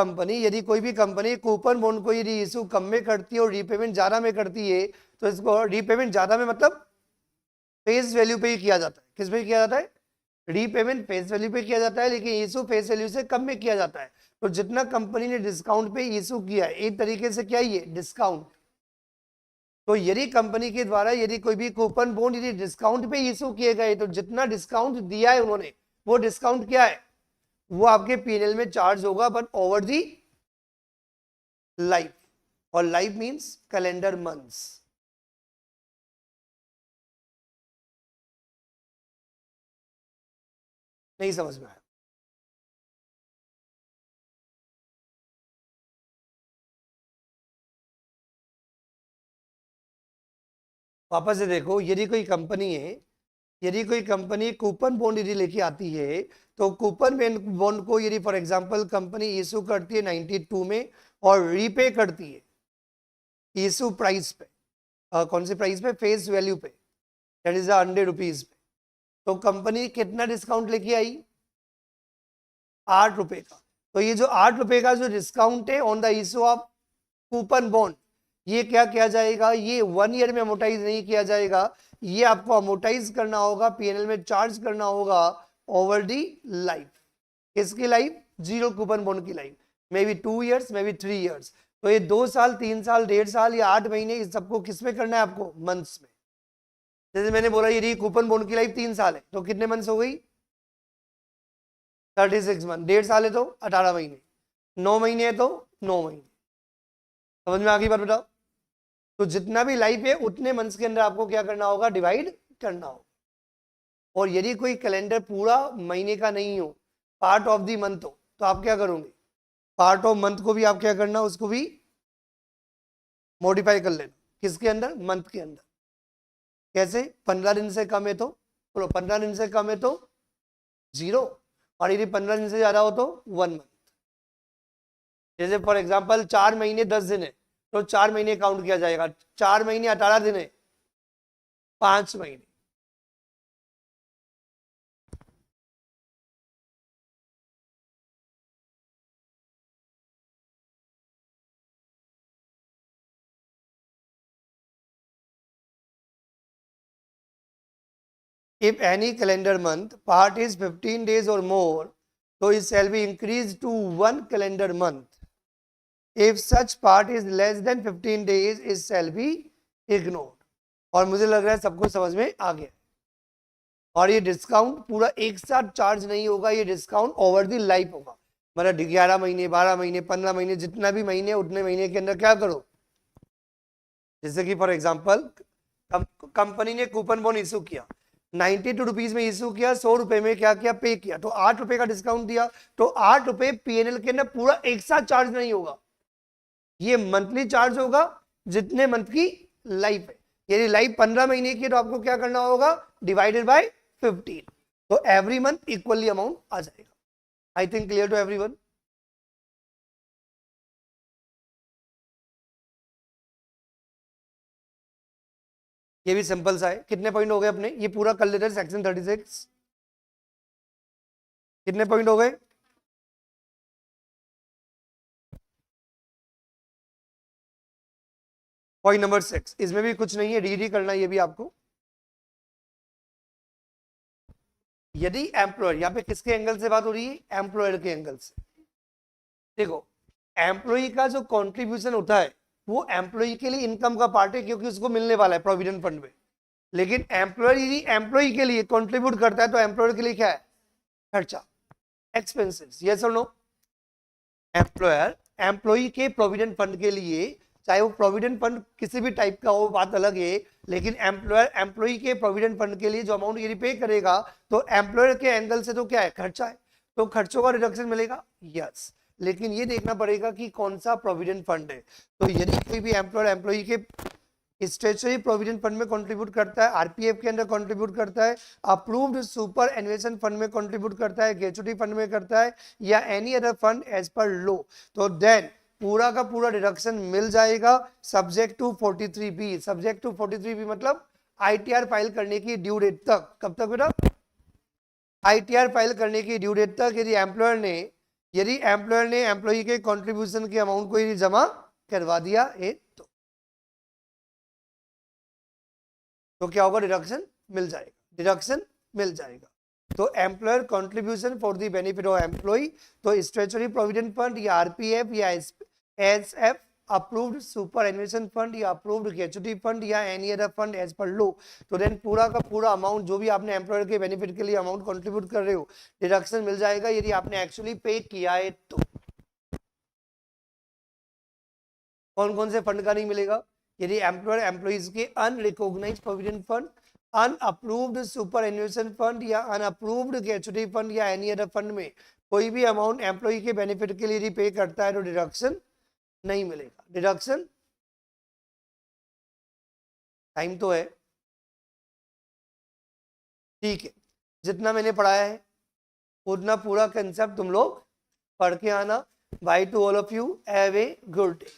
कंपनी कूपन बॉन्ड को यदि इशू कम में करती है और रीपेमेंट ज्यादा में करती है, तो इसको रीपेमेंट ज्यादा में मतलब फेस वैल्यू पे ही किया जाता है। किस पे किया जाता है, रीपेमेंट फेस वैल्यू पे किया जाता है, लेकिन इशू फेस वैल्यू से कम में किया जाता है। तो जितना कंपनी ने डिस्काउंट पे इशू किया है, एक तरीके से क्या ही है, डिस्काउंट। तो यदि कंपनी के द्वारा यदि कोई भी कूपन बॉन्ड यदि डिस्काउंट पे इशू किए गए, तो जितना डिस्काउंट दिया है उन्होंने, वो डिस्काउंट क्या है, वो आपके पीएनएल में चार्ज होगा, बट ओवर दी लाइफ। और लाइफ मींस कैलेंडर मंथ्स। नहीं समझ में आया? वापस से देखो, यदि कोई कंपनी कूपन बॉन्ड यदि लेके आती है, तो कूपन बॉन्ड को यदि फॉर एग्जांपल कंपनी इशू करती है 92 में और रीपे करती है इशू प्राइस पे, कौन सी प्राइस पे, फेस वैल्यू पे, दैट इज 100 रुपीज पे। तो कंपनी कितना डिस्काउंट लेके आई, 8 रुपए का। तो ये जो 8 रुपए का जो डिस्काउंट है on the issue of coupon bond, ये क्या किया जाएगा, ये 1 ईयर में अमोटाइज नहीं किया जाएगा, ये आपको अमोटाइज करना होगा, पीएनएल में चार्ज करना होगा ओवर दी लाइफ। किसकी लाइफ, जीरो कूपन बॉन्ड की life, may be 2 years, may be 3 years. तो ये 2 साल, 3 साल, 1.5 साल या 8 महीने, इस सबको किस में करना है आपको, मंथ्स में। जैसे मैंने बोला यदि कूपन बॉन्ड की लाइफ 3 साल है तो कितने मंथ्स हो गई, 36 मंथ। 1.5 साल है तो 18 महीने, 9 महीने है तो 9 महीने। समझ में आ गई बात बताओ। तो जितना भी लाइफ है उतने मंथ्स के अंदर आपको क्या करना होगा, डिवाइड करना होगा। और यदि कोई कैलेंडर पूरा महीने का नहीं हो, पार्ट ऑफ दी मंथ हो, तो आप क्या करोगे, पार्ट ऑफ मंथ को भी आप क्या करना, उसको भी मॉडिफाई कर लेना। किसके अंदर, मंथ के अंदर। कैसे, 15 दिन से कम है तो, बोलो 15 दिन से कम है तो 0, और यदि 15 दिन से ज्यादा हो तो 1 मंथ। जैसे फॉर एग्जांपल 4 महीने 10 दिन है तो 4 महीने काउंट किया जाएगा, 4 महीने 18 दिन है, 5 महीने। If any calendar month part is 15 days or more, so it shall be increased to 1 calendar month. If such part is less than 15 days, it shall be ignored. और मुझे लग रहा है सबको समझ में आ गया। और ये डिस्काउंट पूरा एक साथ चार्ज नहीं होगा, ये डिस्काउंट ओवर दी लाइफ होगा। मतलब 11 महीने, 12 महीने, 15 महीने, जितना भी महीने उतने महीने के अंदर क्या करो। जैसे कि फॉर एग्जांपल कंपनी ने कूपन बॉन्ड इशू किया, 92 रुपीज में इशू किया, 100 रुपए में क्या किया, पे किया, तो 8 रुपए का डिस्काउंट दिया। तो 8 रुपए पीएनएल के अंदर पूरा एक साथ चार्ज नहीं होगा, ये मंथली चार्ज होगा जितने मंथ की लाइफ है। यदि लाइफ 15 महीने की है तो आपको क्या करना होगा, डिवाइडेड बाय 15, तो एवरी मंथ इक्वली अमाउंट आ जाएगा। I think clear to everyone. ये भी सिंपल सा है। कितने पॉइंट हो गए अपने, ये पूरा कर लेते हैं सेक्शन 36। कितने पॉइंट हो गए, पॉइंट नंबर 6। इसमें भी कुछ नहीं है, रीड करना ये भी आपको। यदि एम्प्लॉयर, यहाँ पे किसके एंगल से बात हो रही है, एम्प्लॉयर के एंगल से। देखो एम्प्लॉय का जो कंट्रीब्यूशन होता है वो एम्प्लॉय के लिए इनकम का पार्ट है, क्योंकि उसको मिलने वाला है प्रोविडेंट फंड में। लेकिन एम्प्लॉयर यदि एम्प्लॉय के लिए कंट्रीब्यूट करता है तो एम्प्लॉयर के लिए क्या है, खर्चा, एक्सपेंसेस। यस और नो। एम्प्लॉयर एम्प्लॉय के प्रोविडेंट फंड के लिए, चाहे वो प्रोविडेंट फंड किसी भी टाइप का हो, बात अलग है, लेकिन एम्प्लॉयर एम्प्लॉय के प्रोविडेंट फंड के लिए जो अमाउंट यदि पे करेगा तो एम्प्लॉयर के एंगल से तो क्या है, खर्चा है, तो खर्चों का रिडक्शन मिलेगा। यस, लेकिन ये देखना पड़ेगा कि कौन सा प्रोविडेंट फंड है। तो यदि कोई भी एम्प्लॉयर एम्प्लॉय के स्टेचुटरी प्रोविडेंट फंड में कंट्रीब्यूट करता है, आरपीएफ के अंदर कंट्रीब्यूट करता है, अप्रूव्ड सुपर एन्वेशन फंड में कंट्रीब्यूट करता है, ग्रेचुटी फंड में करता है, या any other fund as per law, तो देन पूरा का पूरा डिडक्शन मिल जाएगा subject to 43B। Subject to 43B मतलब आईटीआर फाइल करने की ड्यू डेट तक। कब तक बेटा, आईटीआर फाइल करने की ड्यू डेट तक। यदि एम्प्लॉयर ने एम्प्लॉय के कंट्रीब्यूशन के अमाउंट को यदि जमा करवा दिया है तो क्या होगा, डिडक्शन मिल जाएगा, डिडक्शन मिल जाएगा। तो employer contribution for the benefit of employ, तो स्टैट्यूटरी प्रोविडेंट फंड या आरपीएफ या SF, approved superannuation fund या अप्रूव्ड ग्रेचुटी फंड या any other fund as per law, तो देन पूरा का पूरा अमाउंट जो भी आपने एम्प्लॉयर के बेनिफिट के लिए अमाउंट कंट्रीब्यूट कर रहे हो, डिडक्शन मिल जाएगा यदि आपने एक्चुअली पे किया है तो। कौन कौन से फंड का नहीं मिलेगा, यदि एम्प्लॉयर एम्प्लॉइज के unrecognised provident fund, unapproved superannuation fund या अनअप्रूव्ड ग्रेचुटी फंड या एनी अदर फंड में कोई भी अमाउंट एम्प्लॉय के बेनिफिट के लिए यदि पे करता है तो डिडक्शन नहीं मिलेगा। डिडक्शन, टाइम तो है, ठीक है, जितना मैंने पढ़ाया है उतना पूरा कंसेप्ट तुम लोग पढ़ के आना। By two all of you, have a good day.